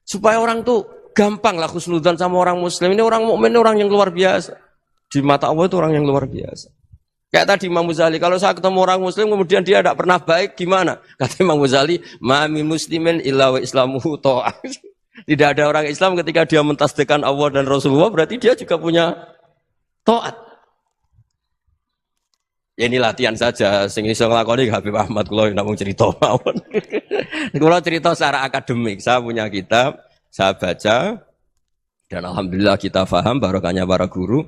Supaya orang tuh gampang lah husnudzon sama orang muslim. Ini orang mukmin, orang yang luar biasa. Di mata Allah itu orang yang luar biasa. Kayak tadi Imam Ghazali, kalau saya ketemu orang muslim kemudian dia tidak pernah baik, gimana? Kata Imam Ghazali, ma min muslimin illa wa islamuhu ta'ah. Tidak ada orang Islam ketika dia mentasdihkan Allah dan Rasulullah, berarti dia juga punya taat. Ya ini latihan saja, sing iso nglakoni Habib Ahmad kula namung cerita mawon. Kula cerita secara akademik, saya punya kitab, saya baca dan alhamdulillah kita paham barokahnya para guru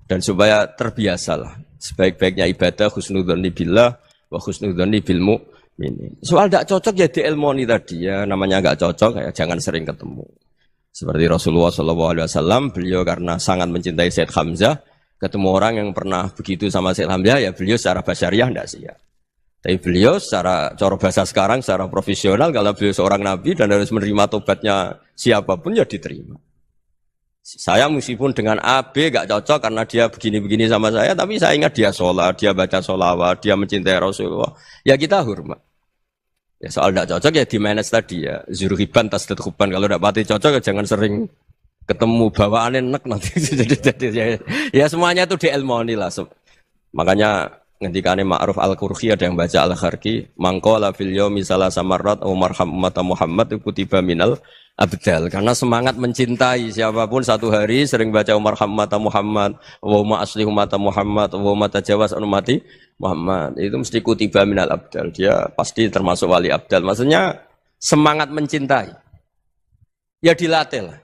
dan supaya terbiasalah sebaik-baiknya ibadah husnudzon billah wa husnudzon bil mu'minin. Soal tidak cocok ya diilmoni tadi ya, namanya enggak cocok ya jangan sering ketemu. Seperti Rasulullah SAW, beliau karena sangat mencintai Said Hamzah, ketemu orang yang pernah begitu sama Said Hamzah, ya beliau secara basyariah tidak siap. Tapi beliau secara cara bahasa sekarang, secara profesional, kalau beliau seorang nabi dan harus menerima tobatnya siapapun ya diterima. Saya meskipun dengan A, B gak cocok karena dia begini-begini sama saya, tapi saya ingat dia sholat, dia baca sholawat, dia mencintai Rasulullah. Ya kita hormat. Ya soal gak cocok ya di manage tadi ya. Zuruhiban tasdid huban, kalau gak pati cocok ya jangan sering ketemu, bawaannya enak nanti. Ya semuanya itu diilmoni lah. Makanya ngendikane Ma'ruf Al-Qurhi ada yang baca Al-Kharki, mangqala fil yaumi salasa marrat aw marham ummata Muhammad kutiba minal abdal. Karena semangat mencintai siapapun satu hari sering baca marham ummata Muhammad, wa ma asli ummata Muhammad, wa ma tajawaz an ummati Muhammad, itu mesti kutiba minal abdal. Dia pasti termasuk wali abdal. Maksudnya semangat mencintai. Ya dilatih lah.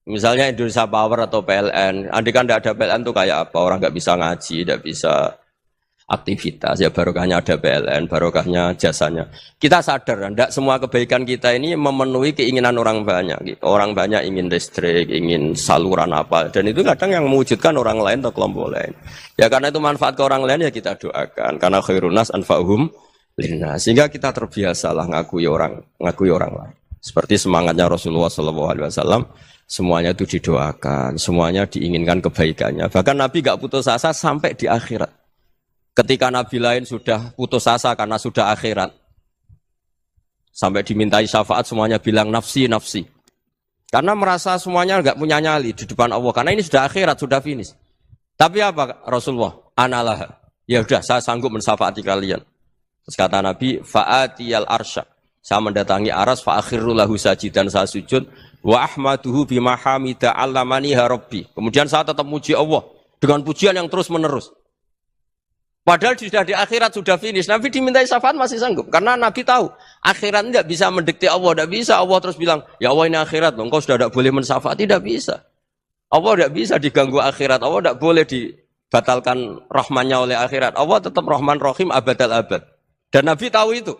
Misalnya Indonesia Power atau PLN, andai kan tidak ada PLN tuh kayak apa? Orang nggak bisa ngaji, tidak bisa aktivitas, ya barokahnya ada PLN, barokahnya jasanya. Kita sadar, tidak semua kebaikan kita ini memenuhi keinginan orang banyak. Gitu. Orang banyak ingin listrik, ingin saluran apa, dan itu kadang yang mewujudkan orang lain atau kelompok lain. Ya karena itu manfaat ke orang lain ya kita doakan. Karena khairun nas anfa'uhum linnas. Sehingga kita terbiasalah ngakui orang lain. Seperti semangatnya Rasulullah SAW, semuanya itu didoakan, semuanya diinginkan kebaikannya. Bahkan Nabi gak putus asa sampai di akhirat. Ketika Nabi lain sudah putus asa karena sudah akhirat, sampai dimintai syafaat semuanya bilang nafsi, nafsi. Karena merasa semuanya enggak punya nyali di depan Allah. Karena ini sudah akhirat, sudah finish. Tapi apa Rasulullah? Analah. Ya udah, saya sanggup mensyafaati kalian. Terus kata Nabi, fa'atiyal arsya. Saya mendatangi aras, fa'akhiru lahu sajidan, saya sujud. Wa ahmaduhu bima hamida allamani rabbi. Kemudian saya tetap muji Allah dengan pujian yang terus menerus. Padahal sudah di akhirat, sudah finish. Nabi dimintai syafaat masih sanggup. Karena Nabi tahu, akhirat tidak bisa mendikte Allah. Tidak bisa Allah terus bilang, ya Allah ini akhirat, engkau sudah tidak boleh mensyafaat. Tidak bisa. Allah tidak bisa diganggu akhirat. Allah tidak boleh batalkan rahmannya oleh akhirat. Allah tetap Rahman Rahim abadal abad. Dan Nabi tahu itu.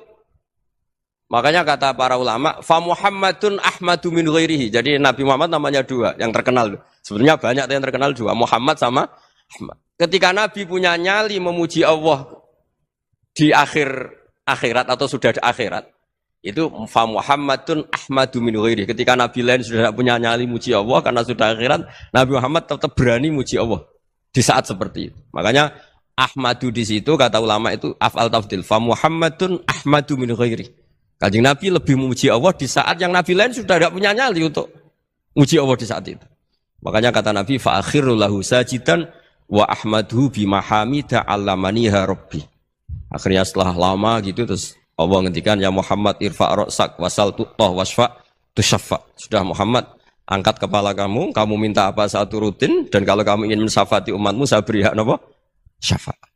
Makanya kata para ulama, fa Muhammadun Ahmadu min ghairihi. Jadi Nabi Muhammad namanya dua yang terkenal. Sebenarnya banyak yang terkenal dua, Muhammad sama Ahmad. Ketika Nabi punya nyali memuji Allah di akhirat atau sudah di akhirat, itu fa Muhammadun Ahmadu min ghairihi. Ketika Nabi lain sudah tidak punya nyali muji Allah karena sudah akhirat, Nabi Muhammad tetap berani muji Allah di saat seperti itu. Makanya Ahmadu di situ kata ulama itu af'al tafdil, fa Muhammadun Ahmadu min ghairihi. Kanjeng Nabi lebih memuji Allah di saat yang Nabi lain sudah tidak punya nyali untuk muji Allah di saat itu. Makanya kata Nabi, fa akhiru lahu sajidan wa ahmaduhu bimahamidah allamaniha rabbi. Akhirnya setelah lama gitu terus Allah ngendikan, ya Muhammad irfa' ra'sak wasal tu'tah wasfa' tusyaffa. Sudah Muhammad, angkat kepala kamu minta apa saat rutin, dan kalau kamu ingin mensafati umatmu saya beri hak apa? Syafaat.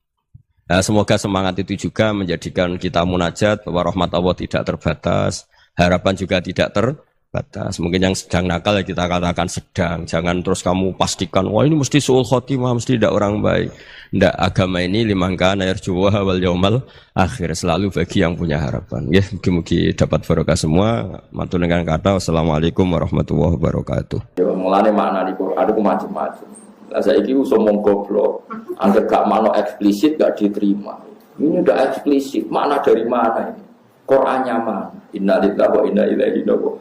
Nah, semoga semangat itu juga menjadikan kita munajat bahwa rahmat Allah tidak terbatas, harapan juga tidak terbatas. Mungkin yang sedang nakal ya kita katakan sedang. Jangan terus kamu pastikan, wah ini mesti su'ul khotimah, mesti tidak orang baik. Tidak, agama ini liman kana yarjuwaha wal yaumal akhir, selalu bagi yang punya harapan. Ya, mungkin dapat barokah semua. Mantu dengan kata wassalamualaikum warahmatullahi wabarakatuh. Ya mulane makna di Quran itu macam-macam. Lah saiki iso mung goblok, anggere gak makna eksplisit gak diterima. Ini udah eksplisit, makna dari mana ini? Qur'annya mana? Innalillahi wa inna ilaihi raji'un.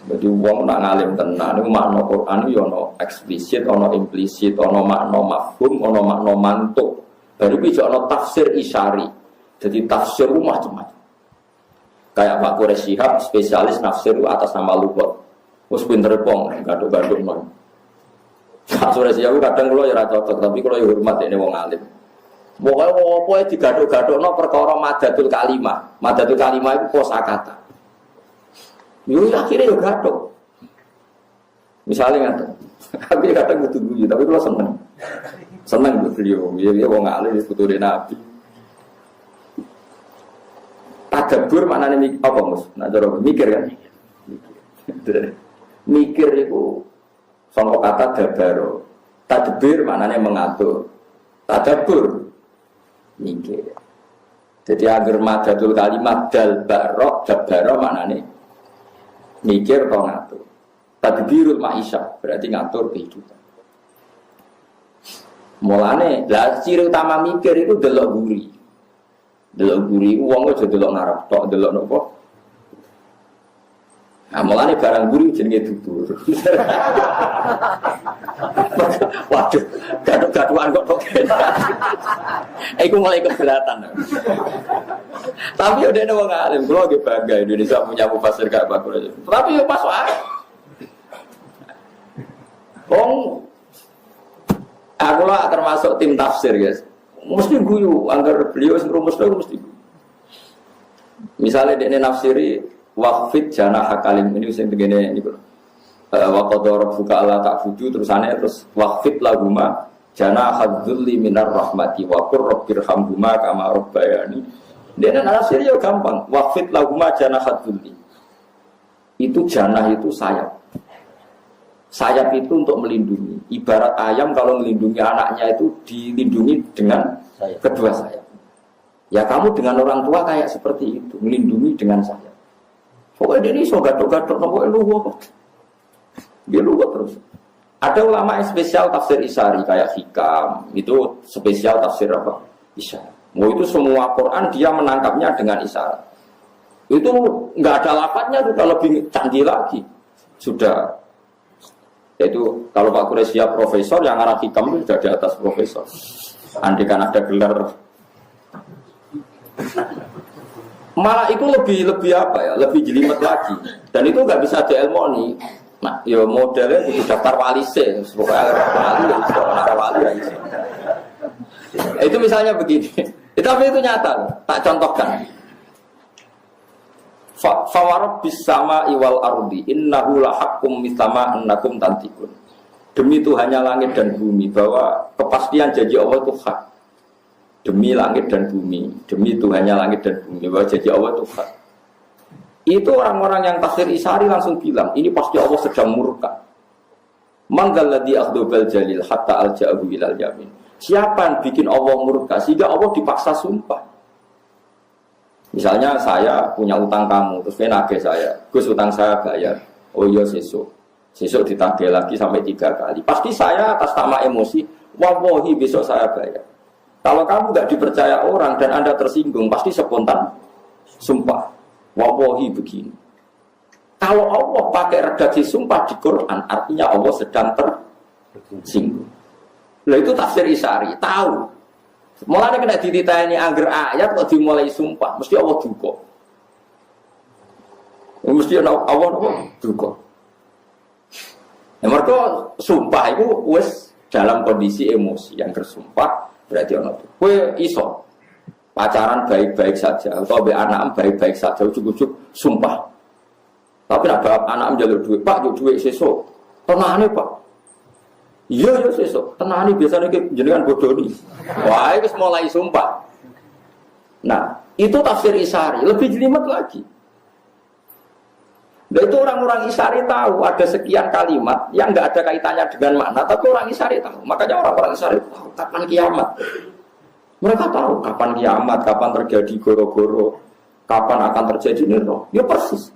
Jadi wong nak ngalim tenan niku makna Quran yo ono eksplisit, ono implisit, ono makna mafhum, ono makna mantuk. Baru iki ono tafsir isyari. Jadi tafsir macam-macam. Kayak Pak Quraisy Shihab spesialis nafsir atas nama lughat. Wes pinter pong, gaduk-gaduk non. Sore sih aku kadang kula ya ora cocok, tapi kula ya hormat ini wong alim. Pokoke opo ae digaduk-gadukno perkara madatul kalimah. Madatul kalimah iku kosakata. Yo akhirnya yo gaduk. Misalnya ngaten. Tapi kadang kudu guyu, tapi kula seneng. Seneng beliau, ya wong alim puture Nabi. Tadabbur maknane apa, Mus? Nak cara mikir kan. Mikir itu sangka kata dabaro. Tadbir maknanya mengatur. Tadabbur mikir. Jadi agar madatul kalimat dal barok dabaro maknanya mikir atau ngatur. Tadbirul ma'isyah berarti ngatur kehidupan. Mulane lah ciri utama mikir itu delok guri. Delok guri wong aja delok ngarep tok delok nopo. Nah, mulane barang guri jenenge dubur. Waduh, gaduh-gaduhan kok tok. Iku mulai keberatan. Tapi udah ada wong alim, kula ge bangga Indonesia punya mufasir kayak Pak Quraisy. Tapi yo pas wae. Aku lah termasuk tim tafsir, guys. Mesti guyu, anggar beliau sing rumus mesti guyu. Misalnya dekne nafsiri waqfid jana hakalim ini sing begini niku. Wa qadara rabbuka alla ta'budu terus waqfid lahuma jana hadzulli minar rahmati wa qur rabbirhamhuma kama rabbayani. Dekne nafsiri yo gampang, waqfid lahuma jana hadzulli. Itu janah itu sayap. Sayap itu untuk melindungi. Ibarat ayam kalau melindungi anaknya itu dilindungi dengan kedua sayap. Ya kamu dengan orang tua kayak seperti itu, melindungi dengan sayap. Pokoknya ini so gaduh-gaduh, pokoknya luwak. Dia luwak terus. Ada ulama yang spesial tafsir Isyari kayak Hikam, itu spesial tafsir apa? Isyari. Mau itu semua Quran dia menangkapnya dengan isyarat. Itu nggak ada lafadznya juga lebih canggih lagi. Sudah. Yaitu kalau Pak Quraisy profesor, yang arah Hikam itu sudah di atas profesor. Andai kan ada gelar. Malah itu lebih apa ya? Lebih jelimet lagi. Dan itu nggak bisa dielmoni. Nah, ya modelnya itu daftar wali sih. Pokoknya wali ya. Itu misalnya begini. Tapi itu nyata. Tak contohkan. Fawarab bisama iwal ardi innahu lahakum mitama annakum tantikun. Demi Tuhannya langit dan bumi, bahwa kepastian janji Allah itu hak. Demi langit dan bumi, demi Tuhannya langit dan bumi, bahwa janji Allah itu hak. Itu orang-orang yang tafsir Isyari langsung bilang, ini pasti Allah sedang murka. Manggal ladzi akhdobal jalil hatta alja'ahu ilal yamin. Siapa yang bikin Allah murka sehingga Allah dipaksa sumpah? Misalnya saya punya utang kamu, terus nagih saya, Gus utang saya bayar. Oh iya sesuk ditagih lagi sampai 3 kali. Pasti saya atas nama emosi, wallahi besok saya bayar. Kalau kamu nggak dipercaya orang dan Anda tersinggung, pasti spontan sumpah, wallahi begini. Kalau Allah pakai redaksi sumpah di Quran, artinya Allah sedang tersinggung. Lah itu tafsir Isyari, tahu. Mulane kena dititani angger ayat kok dimulai sumpah, mesti Allah duka. Mesti Allah duka. Mereka sumpah itu wis dalam kondisi emosi yang bersumpah berarti ono. Kowe iso pacaran baik-baik saja atau be anak baik-baik saja ujug-ujug sumpah. Tapi nak bapak anak njaluk duit, Pak, njaluk duit sesuk. Tenane, Pak. Iya sesuk. Tenane biasanya jenengan bodoni. Wah, wis mulai sumpah. Nah, itu tafsir Isyari, lebih jelimet lagi. Nah, itu orang-orang Isyari tahu ada sekian kalimat yang enggak ada kaitannya dengan makna, tapi orang Isyari tahu. Makanya orang-orang Isyari tahu kapan kiamat. Mereka tahu kapan kiamat, kapan terjadi goro-goro, kapan akan terjadi niro. Ya persis.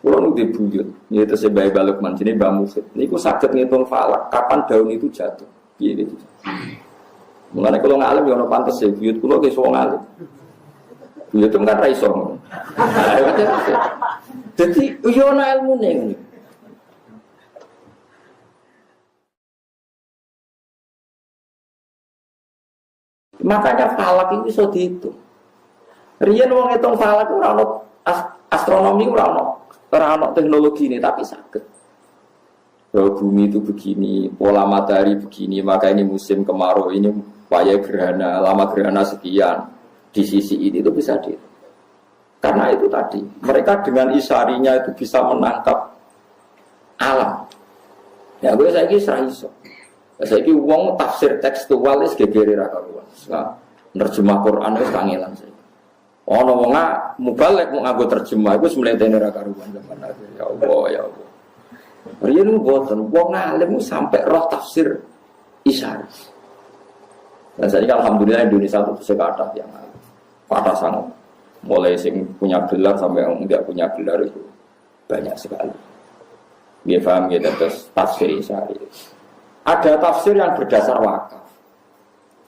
Pulang di buyut, yaitu sebagai balok mancini bambu. Ini aku sakit ngitung falak, kapan daun itu jatuh. Gitu. Mengenai kalau ngalim ya orang pantas ya, buyut pulau ke soal ngalim. Buyut itu kan raisong. Jadi uyona ilmu nih. Makanya falak itu bisa dihitung. Rian wong ngitung falak ora astronomi ora teknologi ini tapi sakit. Bumi itu begini, pola matahari begini, maka ini musim kemarau, ini upaya gerhana, lama gerhana sekian. Di sisi ini itu bisa di. Karena itu tadi, mereka dengan isyarinya itu bisa menangkap alam. Ya gue saya kira iso. Saya kira uang tafsir tekstual is gegeri rakaruan. Nerjemah Quran itu kangelan saya. Ono wong mubalek mau nganggo terjemah iku semletene ra karuan zaman akhir. Ya Allah ya Allah. Riyen mboten wong alim sampai roh tafsir Isyari. Dan saya alhamdulillah Indonesia itu sekata yang kata sangat. Mulai sing punya gelar sampai yang enggak punya gelar itu banyak sekali. Dia paham ya terus tafsir Isyari. Ada tafsir yang berdasar wakaf.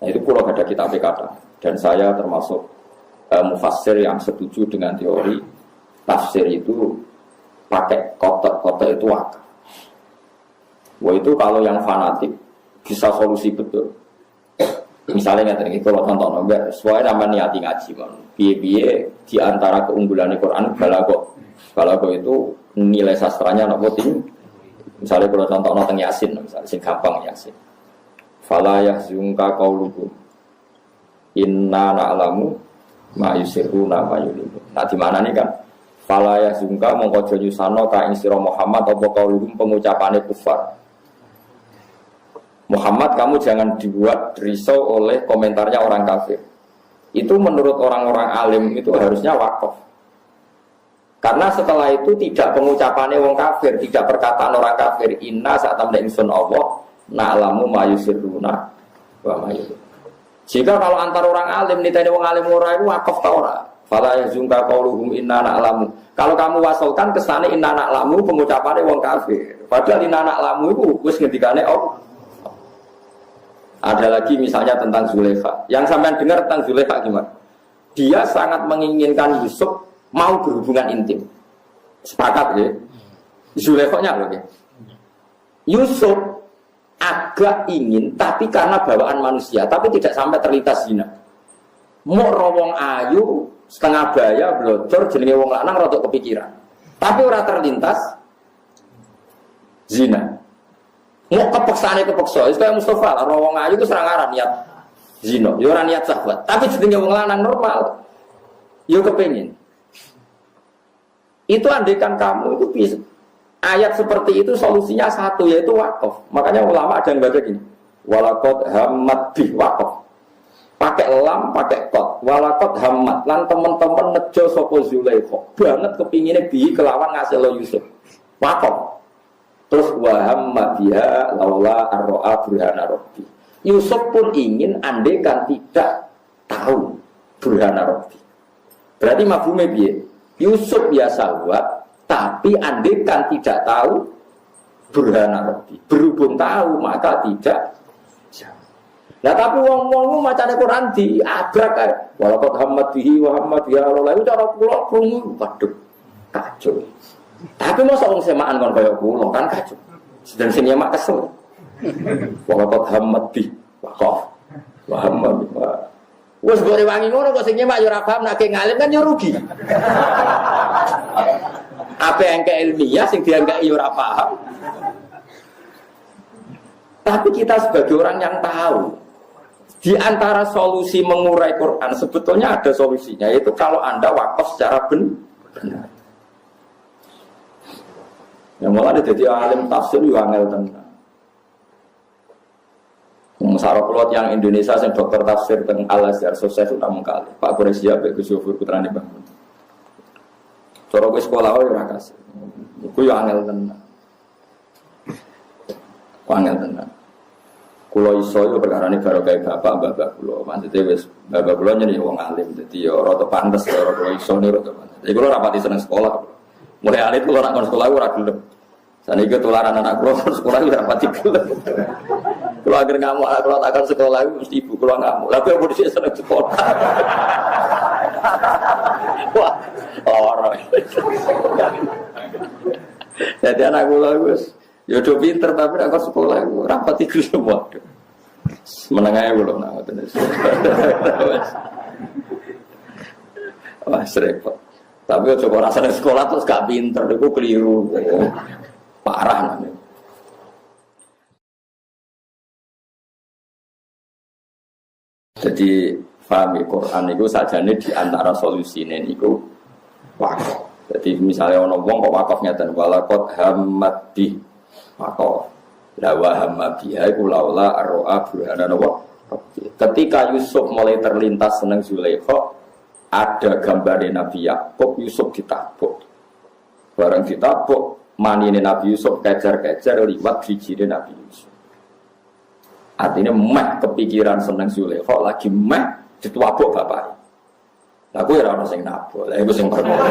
Nah itu pulau ada kitab kata dan saya termasuk mufassir yang setuju dengan teori tafsir itu pakai kotak itu wakaf. Wah itu kalau yang fanatik bisa solusi betul. Misalnya nggak kalau contoh enggak sesuai nama niati ngaji biye di antara keunggulan Quran balago itu nilai sastranya nopo tinggi. Misalnya kalau contoh nonton Yasin misalnya sing gampang Yasin. Fala yahzunka qauluhum inna na'lamu ma yusirruna ma yulinu. Nah di mana nih kan? Fala yahzunka mongko aja nyusano ka ing sira Muhammad apa qauluhum pengucapane kufar. Muhammad kamu jangan dibuat risau oleh komentarnya orang kafir. Itu menurut orang-orang alim itu harusnya wakaf. Karena setelah itu tidak pengucapannya wong kafir, tidak perkataan orang kafir. Inna saat tamda ingsun Allah na'lamu ma yusirruna wa ma yulinu. Jika kalau antar orang alim niteni wong alim ora iku wakaf ta ora? Fala yazunka qauluhum inna na'lamu. Kalau kamu wasolkan kesane inna na'lamu pengucapane wong kafir. Padahal inna na'lamu iku wis ngendikane Allah. Ada lagi misalnya tentang Zulaikha. Yang sampean dengar tentang Zulaikha gimana? Dia sangat menginginkan Yusuf mau berhubungan intim. Sepakat ya? Zulaikha-nya loh ya. Yusuf agak ingin, tapi karena bawaan manusia, tapi tidak sampai terlintas zina. Mau rawong ayu, setengah baya, blodor, jenenge wong lanang rada kepikiran. Tapi ora terlintas zina. Mau kepeksa, itu kayak Mustafa, rawong ayu itu serangaran niat zina, ya ora niat sahabat. Tapi jenenge wong lanang normal, ya kepengin. Itu andaikan kamu itu bisa. Ayat seperti itu solusinya satu yaitu wakaf. Makanya ulama ada yang baca gini. Walaqad hammat bi wakaf. Pakai lam, pakai kot. Walaqad hammat lan teman-teman nejo sapa Zulaikha. Banget kepingine bi kelawan ngasil lo Yusuf. Wakaf. Terus wahamma biha laula arro'a burhana rabbi. Yusuf pun ingin andekan tidak tahu burhana rabbi. Berarti mafhume piye? Yusuf biasa buat, tapi andekan tidak tahu burhana rabbi. Berhubung tahu maka tidak. Nah tapi wong-wong macane Quran di abrak kae. Walaqad hammat bihi wa hammat biha laula itu cara kula krungu waduh kacau. Tapi masa wong semaan kon kaya kula kan kacau. Sedang sing nyemak kesel. Walaqad hammat bi waqaf wa hamma bi. Wes gore wangi ngono kok sing nyemak yo ora paham nek ngalim kan yo rugi. Apa yang ke ilmiah sing dianggap yo ora paham. Tapi kita sebagai orang yang tahu di antara solusi mengurai Quran sebetulnya ada solusinya, yaitu kalau Anda wakaf secara benar. Yang malah jadi alim tafsir juga angel tenang. Musyawarah yang Indonesia yang dokter tafsir tentang Al-Azhar sukses sudah mengkali. Pak Quraisy ya, Gus Yofur putrane bangun. Cara ke sekolah ora kasih. Iku yo angel tenang. Angel tenang. Kulo iso yo perkarane karo gawe bapak kulo. Maksudnya wis bapak kulo nyeni wong alim dadi yo rada pantes karo kulo iso niru to. Jadi kulo rapati seneng sekolah. Mulai alit kulo nak sekolah ora gelem. Saniki tularan anak kulo sekolah ora rapati gelem. Kulo agar ngamuk kulo takkan sekolah mesti ibu kulo ngamuk. Lah kulo dhisik seneng sekolah. Wah, ora. Jadi anak kulo wis ya udah pinter tapi aku sekolah aku rapati gelem waduh. Menengahnya belum nak ngoten. Wah, repot. Tapi coba rasanya sekolah terus gak pinter itu keliru. Parah namanya. Jadi pahami Quran itu sajane di antara solusine niku wakaf. Jadi misalnya ono wong kok wakaf ngeten walaqad hammat bi wakaf. La wa hamma biha iku laula arro'a burhana wa. Ketika Yusuf mulai terlintas seneng Zulaikha, ada gambarnya Nabi Yakub, Yusuf ditabuk. Barang ditabuk, manine Nabi Yusuf kejar-kejar liwat bijine Nabi Yusuf. Artinya meh kepikiran seneng Zulaikha lagi meh dituabuk bapak. Lah kuwi ora ono sing nabuk. Lah iku sing perkara.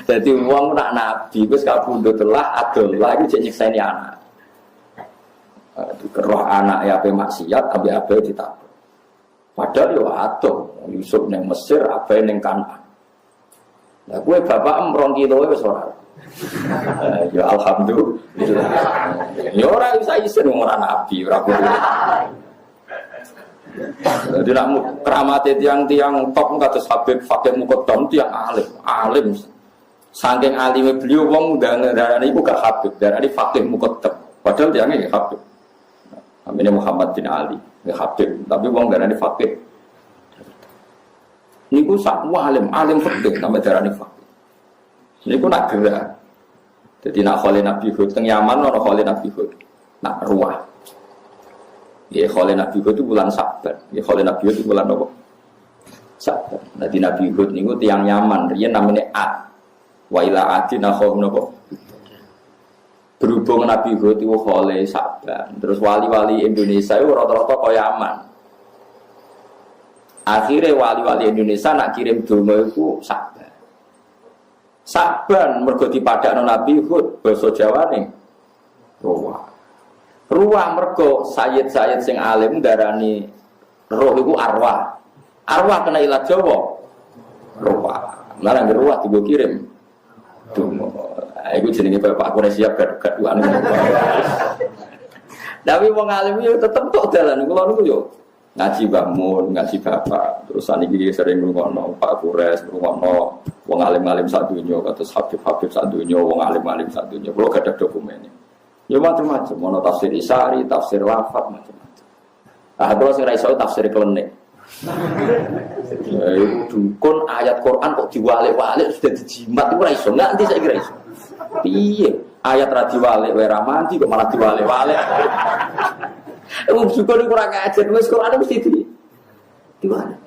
Dadi wong nak nabi wis kabundut telah adalah iki jek nyekseni anak. Roh anak ya ape maksiat ape ditabuk. Padahal yo atuh Yusuf ning Mesir ape ning Kanaan. Lah kowe bapak 2 kilo wis ora. Ya alhamdulillah. Ya ora bisa isin ora nabi, ora boleh. Jadi nak keramate tiang-tiang top kados Habib Fakih Muqaddam tiang alim. Saking alime beliau wong darane iku gak Habib, darane Fakih Muqaddam. Padahal tiange gak Habib. Namanya Muhammad bin Ali, gak Habib, tapi wong darane Fakih. Niku sak alim fikih namanya darane Fakih. Niku nak gerak. Jadi nak kholi Nabi Hud teng Yaman ana kholi Nabi Hud. Nak ruah. Ya kholi Nabi Hud itu bulan Saban. Ya kholi Nabi Hud itu bulan apa? Saban. Nah di Nabi Hud niku tiyang Yaman, riyen namanya Ad. Wa ila adina khawm napa? Berhubung Nabi Hud itu kholi Saban. Terus wali-wali Indonesia itu rata-rata kaya Yaman. Akhirnya wali-wali Indonesia nak kirim donga iku Saban. Saban mergo dipadakno Nabi Hud basa Jawane ruwah. Ruwah mergo sayyid-sayyid sing alim darani roh iku arwah. Arwah kena ilat Jawa. Ruwah. Lah nang ruwah digo kirim. Donga. Iku jenenge Pak Quraisy gaduhan. Tapi wong alim yo tetep tok dalan kula niku yo ngaji bangun, ngaji bapak. Terus saniki sering ngrungokno Pak Quraisy, ngrungokno wong alim-alim sak donya kados Habib-habib sak donya, wong alim-alim sak donya. Kulo gadah dokumennya. Ya macam-macam, ono tafsir Isari, tafsir Lafat macam-macam. Ah kulo sing ra iso tafsir klenik. Dukun ayat Quran kok diwalik-walik sudah dijimat iku ora iso. Nganti saiki ra iso. Piye? Ayat ra diwalik wae ra mandi kok malah diwalik-walik. Dukun iku ora ngajar, wis Quran mesti diwalik.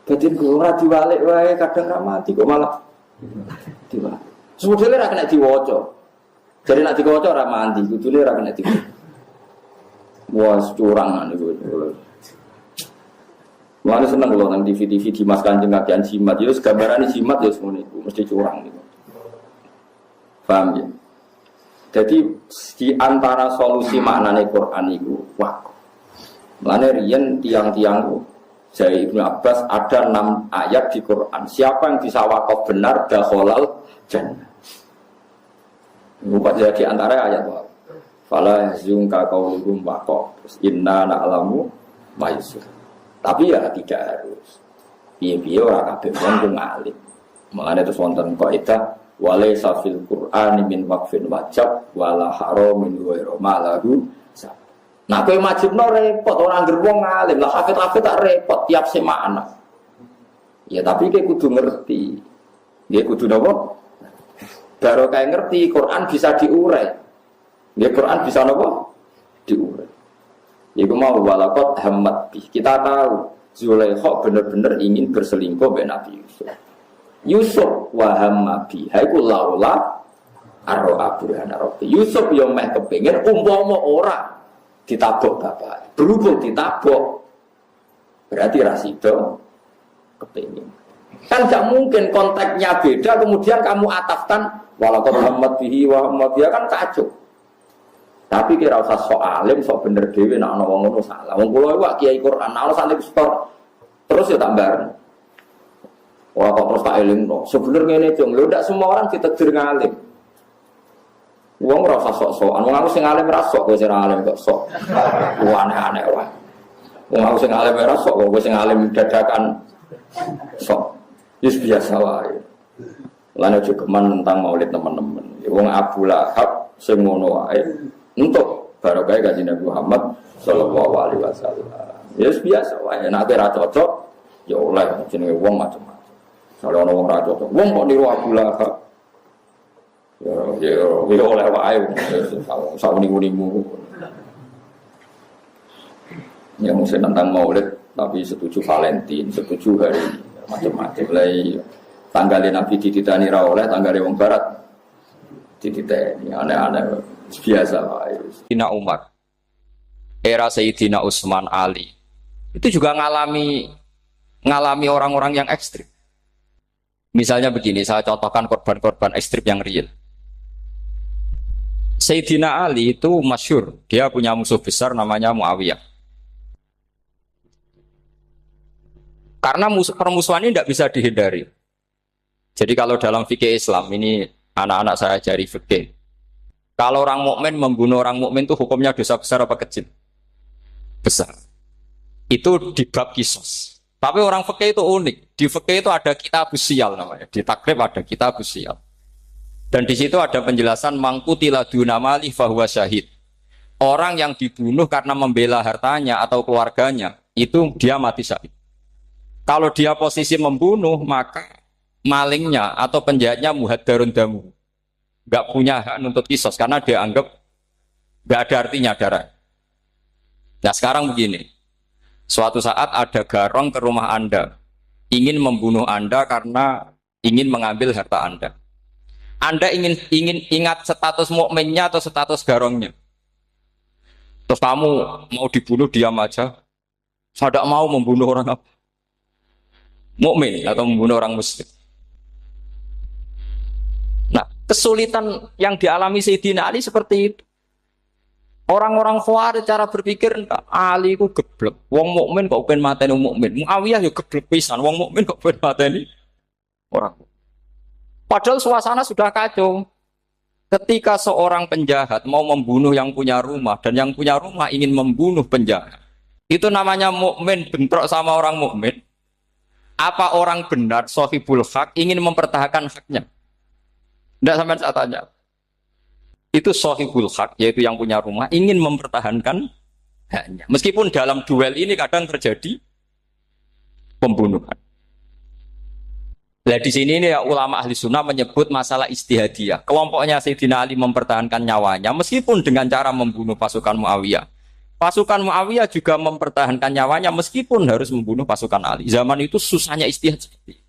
Batin kok ora diwalik wae kadang ra mandi kok malah diwalik. Sebetulnya ra kena diwaca. Jadi nak dikoco ora mandi, kudune ora kena dikoco. Wah, curangan itu. Mulane seneng lho nang TV-TV di Mas Kanjeng kakean jimat. Ya gambarane jimat ya semono iku, mesti curang niku. Paham ya? Jadi di antara solusi maknane Quran itu wakaf. Mulane riyen tiang-tiang dari Ibnu Abbas ada 6 ayat di Quran. Siapa yang bisa wakaf benar dakhalal jannah. Bukan di antara ayat wakaf. Fala yahzunka qauluhum waqaf. Inna na'lamu ma yusir. Tapi ya tidak harus. Piye-piye ora kabeh wong ngalim. Mulane terus wonten kaidah walaysa fil Qur'ani min waqfin wajib wala haramin ghairu malahu. Nah kowe wajibno repot orang gerwong ngalim. Lah hafid-hafid tak repot tiap semana. Ya tapi kowe kudu ngerti. Nggih kudu napa? Baru kayak ngerti Quran bisa diurai. Nggih Quran bisa napa? Diurai. Iku mau walakot hamad bih. Kita tahu Zulaikha benar-benar ingin berselingkuh dengan Nabi Yusuf. Yusuf wa hamma biha iku laula arro'a burhana rabbi. Yusuf yo meh kepengin umpama ora ditabok bapak. Berhubung ditabok berarti rasido kepengin. Kan gak mungkin konteksnya beda kemudian kamu atafkan walakot hamad bihi wa hamma biha kan kacau. Tapi kira usah sok alim, sok bener dhewe nek ana wong ngono salah. Wong kula iku kiai Quran, ana santri stor. Terus ya tak bareng. Wah kok terus tak elingno. Sebenarnya ngene jong, lho ndak semua orang ditakdir ngalim. Wong ora usah sok-sokan. Wong aku sing alim ra sok, kowe sing alim kok sok. Aneh-aneh wae. Wong aku sing alim ra sok, kowe sing alim dadakan sok. Wis biasa wae. Lan aja geman tentang maulid teman-teman. Wong Abu Lahab sing ngono wae. Untuk barokah Kanjeng Nabi Muhammad sallallahu alaihi wasallam. Ya biasa wae, nek ora cocok ya oleh jenenge wong macam-macam. Kalau ana wong ora cocok, wong kok niru Abu Lahab. Ya oleh wae sauni-unimu. Ya mesti tentang maulid tapi setuju Valentine, setuju hari macam-macam lah. Tanggalin Nabi dititani ra oleh, tanggalin wong barat dititani aneh-aneh. Biasa Pak. Sayyidina Umar, era Sayyidina Utsman, Ali, itu juga ngalami orang-orang yang ekstrim. Misalnya begini, saya contohkan korban-korban ekstrim yang real. Sayyidina Ali itu masyhur, dia punya musuh besar namanya Muawiyah. Karena permusuhan ini tidak bisa dihindari. Jadi kalau dalam fikih Islam ini anak-anak saya ajari fikih. Kalau orang mukmin membunuh orang mukmin itu hukumnya dosa besar apa kecil? Besar. Itu di bab kisos. Tapi orang fikih itu unik. Di fikih itu ada kitab sial namanya. Di takrib ada kitab sial. Dan di situ ada penjelasan mangkutila dunamali fahuwa syahid. Orang yang dibunuh karena membela hartanya atau keluarganya itu dia mati syahid. Kalau dia posisi membunuh maka malingnya atau penjahatnya muhaddarun damu. Gak punya hak nuntut kisos karena dia anggap gak ada artinya darah. Nah sekarang begini, suatu saat ada garong ke rumah Anda, ingin membunuh Anda karena ingin mengambil harta Anda. Anda ingin ingat status mukminnya atau status garongnya. Terus kamu mau dibunuh diam aja, saya tidak mau membunuh orang apa? Mukmin atau membunuh orang muslim. Nah, kesulitan yang dialami Sayyidina Ali seperti itu. Orang-orang Khawarij cara berpikir Ali ku geblek. Wong mukmin kok pengen mateni wong mukmin. Muawiyah ya geblek pisan. Wong mukmin kok pengen mateni orang. Padahal suasana sudah kacau. Ketika seorang penjahat mau membunuh yang punya rumah dan yang punya rumah ingin membunuh penjahat. Itu namanya mukmin bentrok sama orang mukmin. Apa orang benar sahibul hak ingin mempertahankan haknya? Tidak sampai saya tanya. Itu sahibul hak, yaitu yang punya rumah, ingin mempertahankan haknya. Meskipun dalam duel ini kadang terjadi pembunuhan. Nah di sini ini ya, ulama ahli sunnah menyebut masalah istihadiyah. Kelompoknya Sayyidina Ali mempertahankan nyawanya, meskipun dengan cara membunuh pasukan Muawiyah. Pasukan Muawiyah juga mempertahankan nyawanya, meskipun harus membunuh pasukan Ali. Zaman itu susahnya istihad seperti itu.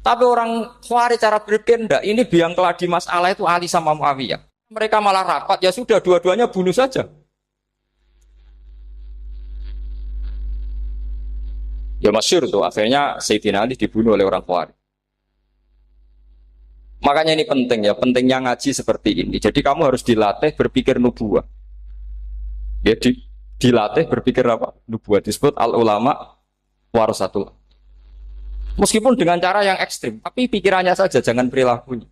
Tapi orang Khawarij cara berpikir enggak, ini biang keladi masalah itu Ali sama Muawiyah. Mereka malah rapat, ya sudah dua-duanya bunuh saja. Ya masyhur tuh, akhirnya Sayyidina Ali dibunuh oleh orang Khawarij. Makanya ini penting ya, pentingnya ngaji seperti ini. Jadi kamu harus dilatih berpikir nubuah. Ya, dilatih berpikir apa? Nubuah disebut al-ulama warasatul. Meskipun dengan cara yang ekstrim, tapi pikirannya saja, jangan perilakunya.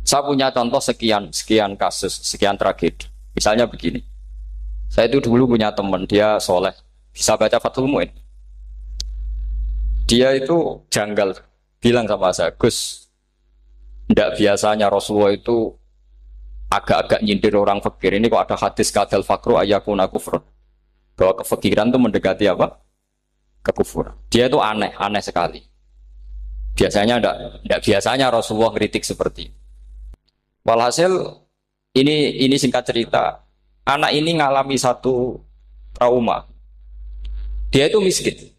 Saya punya contoh sekian kasus, sekian tragedi. Misalnya begini, saya itu dulu punya teman, dia soleh, bisa baca Fathul Mu'in. Dia itu janggal, bilang sama saya, Gus, tidak biasanya Rasulullah itu agak-agak nyindir orang fakir. Ini kok ada hadis kadal fakru ayakuna kufrun, bahwa kefakiran itu mendekati apa? Kekufuran. Dia itu aneh sekali. Biasanya tidak biasanya Rasulullah kritik seperti itu. Walhasil ini singkat cerita, anak ini ngalami satu trauma. Dia itu miskin.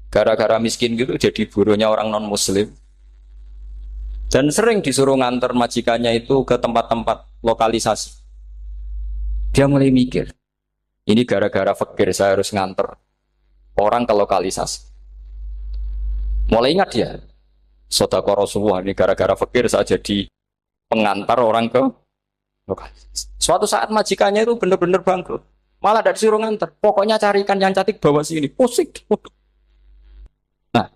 Gara-gara miskin gitu jadi buruhnya orang non muslim. Dan sering disuruh nganter majikannya itu ke tempat-tempat lokalisasi. Dia mulai mikir, ini gara-gara fakir saya harus nganter orang ke lokalisasi. Mulai ingat dia, sedekah Rasulullah ini gara-gara fakir saya jadi pengantar orang ke lokalisasi. Suatu saat majikannya itu benar-benar bangkrut. Malah tidak disuruh nganter. Pokoknya carikan yang cantik bawa sini. Pusing. Nah,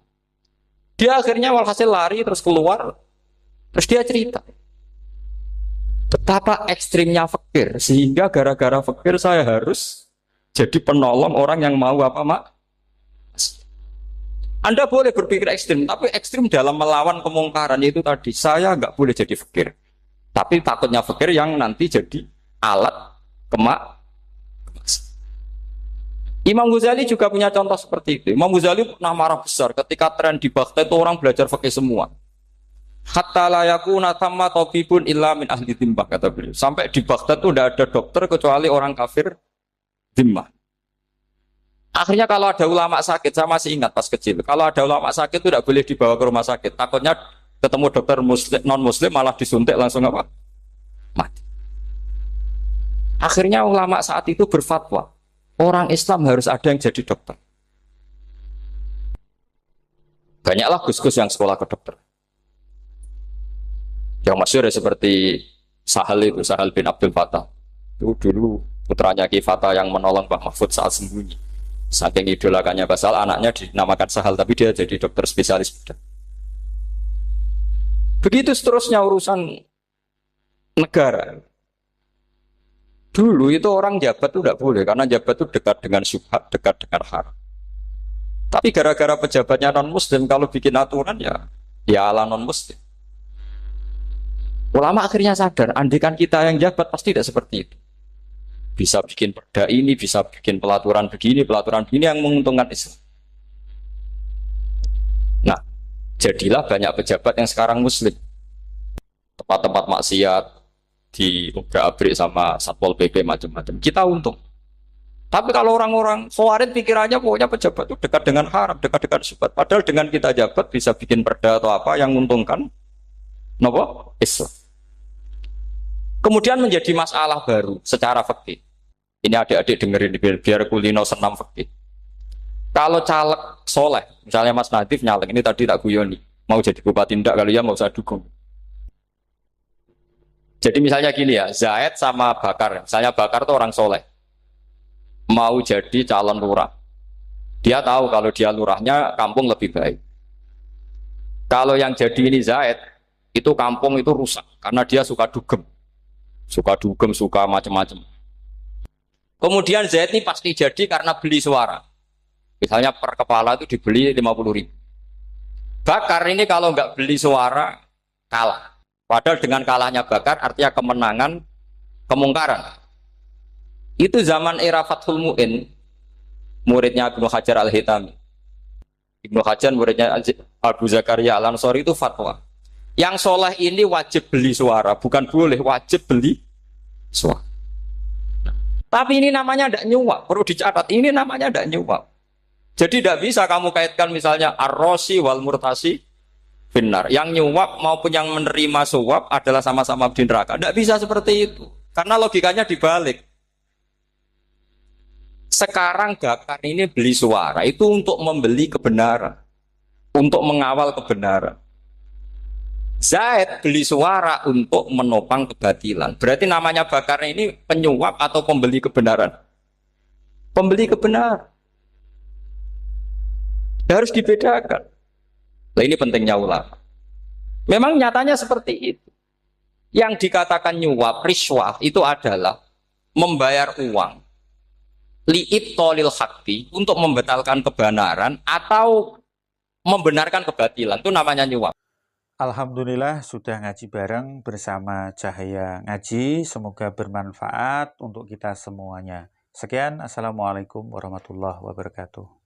dia akhirnya walhasil lari terus keluar. Terus dia cerita betapa ekstrimnya fakir, sehingga gara-gara fakir saya harus jadi penolong orang yang mau apa mak. Anda boleh berpikir ekstrim, tapi ekstrim dalam melawan kemungkaran itu tadi. Saya nggak boleh jadi fakir, tapi takutnya fakir yang nanti jadi alat kemak. Imam Ghazali juga punya contoh seperti itu. Imam Ghazali pernah marah besar ketika tren di Baghdad itu orang belajar fikih semua. Hatta la yakuna thamma tabibun illa min ahli dhimmah, kata beliau. Sampai di Baghdad itu tidak ada dokter kecuali orang kafir dhimmah. Akhirnya kalau ada ulama sakit, saya masih ingat pas kecil, kalau ada ulama sakit itu tidak boleh dibawa ke rumah sakit. Takutnya ketemu dokter non muslim malah disuntik langsung apa? Mati. Akhirnya ulama saat itu berfatwa, orang Islam harus ada yang jadi dokter. Banyaklah gus-gus yang sekolah ke dokter. Yang masyhur seperti Sahal bin Abdul Fattah. Itu dulu putranya Ki Fattah yang menolong Pak Mahfud saat sembunyi. Saking idolakannya Basal, anaknya dinamakan Sahal, tapi dia jadi dokter spesialis bedah. Begitu seterusnya urusan negara. Dulu itu orang jabat itu tidak boleh, karena jabat itu dekat dengan syubhat, dekat dengan haram. Tapi gara-gara pejabatnya non-muslim, kalau bikin aturan ya ala non-muslim. Ulama akhirnya sadar, andikan kita yang jabat pasti tidak seperti itu. Bisa bikin perda ini, bisa bikin pelaturan begini yang menguntungkan Islam. Nah, jadilah banyak pejabat yang sekarang muslim. Tempat-tempat maksiat diobrak-abrik sama Satpol PP macam-macam. Kita untung. Tapi kalau orang-orang Khawarij pikirannya pokoknya pejabat itu dekat dengan haram, dekat dengan syubhat. Padahal dengan kita jabat bisa bikin perda atau apa yang menguntungkan Islam. Kemudian menjadi masalah baru secara fikih. Ini adik-adik dengerin biar kulino senam fikih. Kalau caleg soleh, misalnya Mas Nadif nyalek, ini tadi tak guyoni, mau jadi bupati ndak kali ya mau saya dukung. Jadi misalnya gini ya, Zaid sama Bakar, misalnya Bakar itu orang soleh, mau jadi calon lurah. Dia tahu kalau dia lurahnya kampung lebih baik. Kalau yang jadi ini Zaid, itu kampung itu rusak karena dia suka dugem, suka macam-macam. Kemudian Zaid ini pasti jadi karena beli suara. Misalnya per kepala itu dibeli 50.000. Bakar ini kalau nggak beli suara kalah. Padahal dengan kalahnya Bakar artinya kemenangan kemungkaran. Itu zaman era Fathul Mu'in, muridnya Ibnu Hajar Al-Hitami. Ibnu Hajar muridnya Abu Zakaria Al-Ansori itu fatwa. Yang soleh ini wajib beli suara, bukan boleh, wajib beli suara. Tapi ini namanya tidak nyuap, perlu dicatat. Ini namanya tidak nyuap. Jadi tidak bisa kamu kaitkan misalnya ar-rosi wal murtasi finnar. Yang nyuap maupun yang menerima suap adalah sama-sama di neraka. Tidak bisa seperti itu. Karena logikanya dibalik. Sekarang Bakar ini beli suara itu untuk membeli kebenaran, untuk mengawal kebenaran. Zaid beli suara untuk menopang kebatilan. Berarti namanya Bakar ini penyuap atau pembeli kebenaran? Pembeli kebenaran. Harus dibedakan. Nah, ini pentingnya ulama. Memang nyatanya seperti itu. Yang dikatakan nyuap, riswah itu adalah membayar uang li'it tolil hakti untuk membatalkan kebenaran atau membenarkan kebatilan. Itu namanya nyuap. Alhamdulillah sudah ngaji bareng bersama Cahaya Ngaji. Semoga bermanfaat untuk kita semuanya. Sekian, Assalamualaikum warahmatullahi wabarakatuh.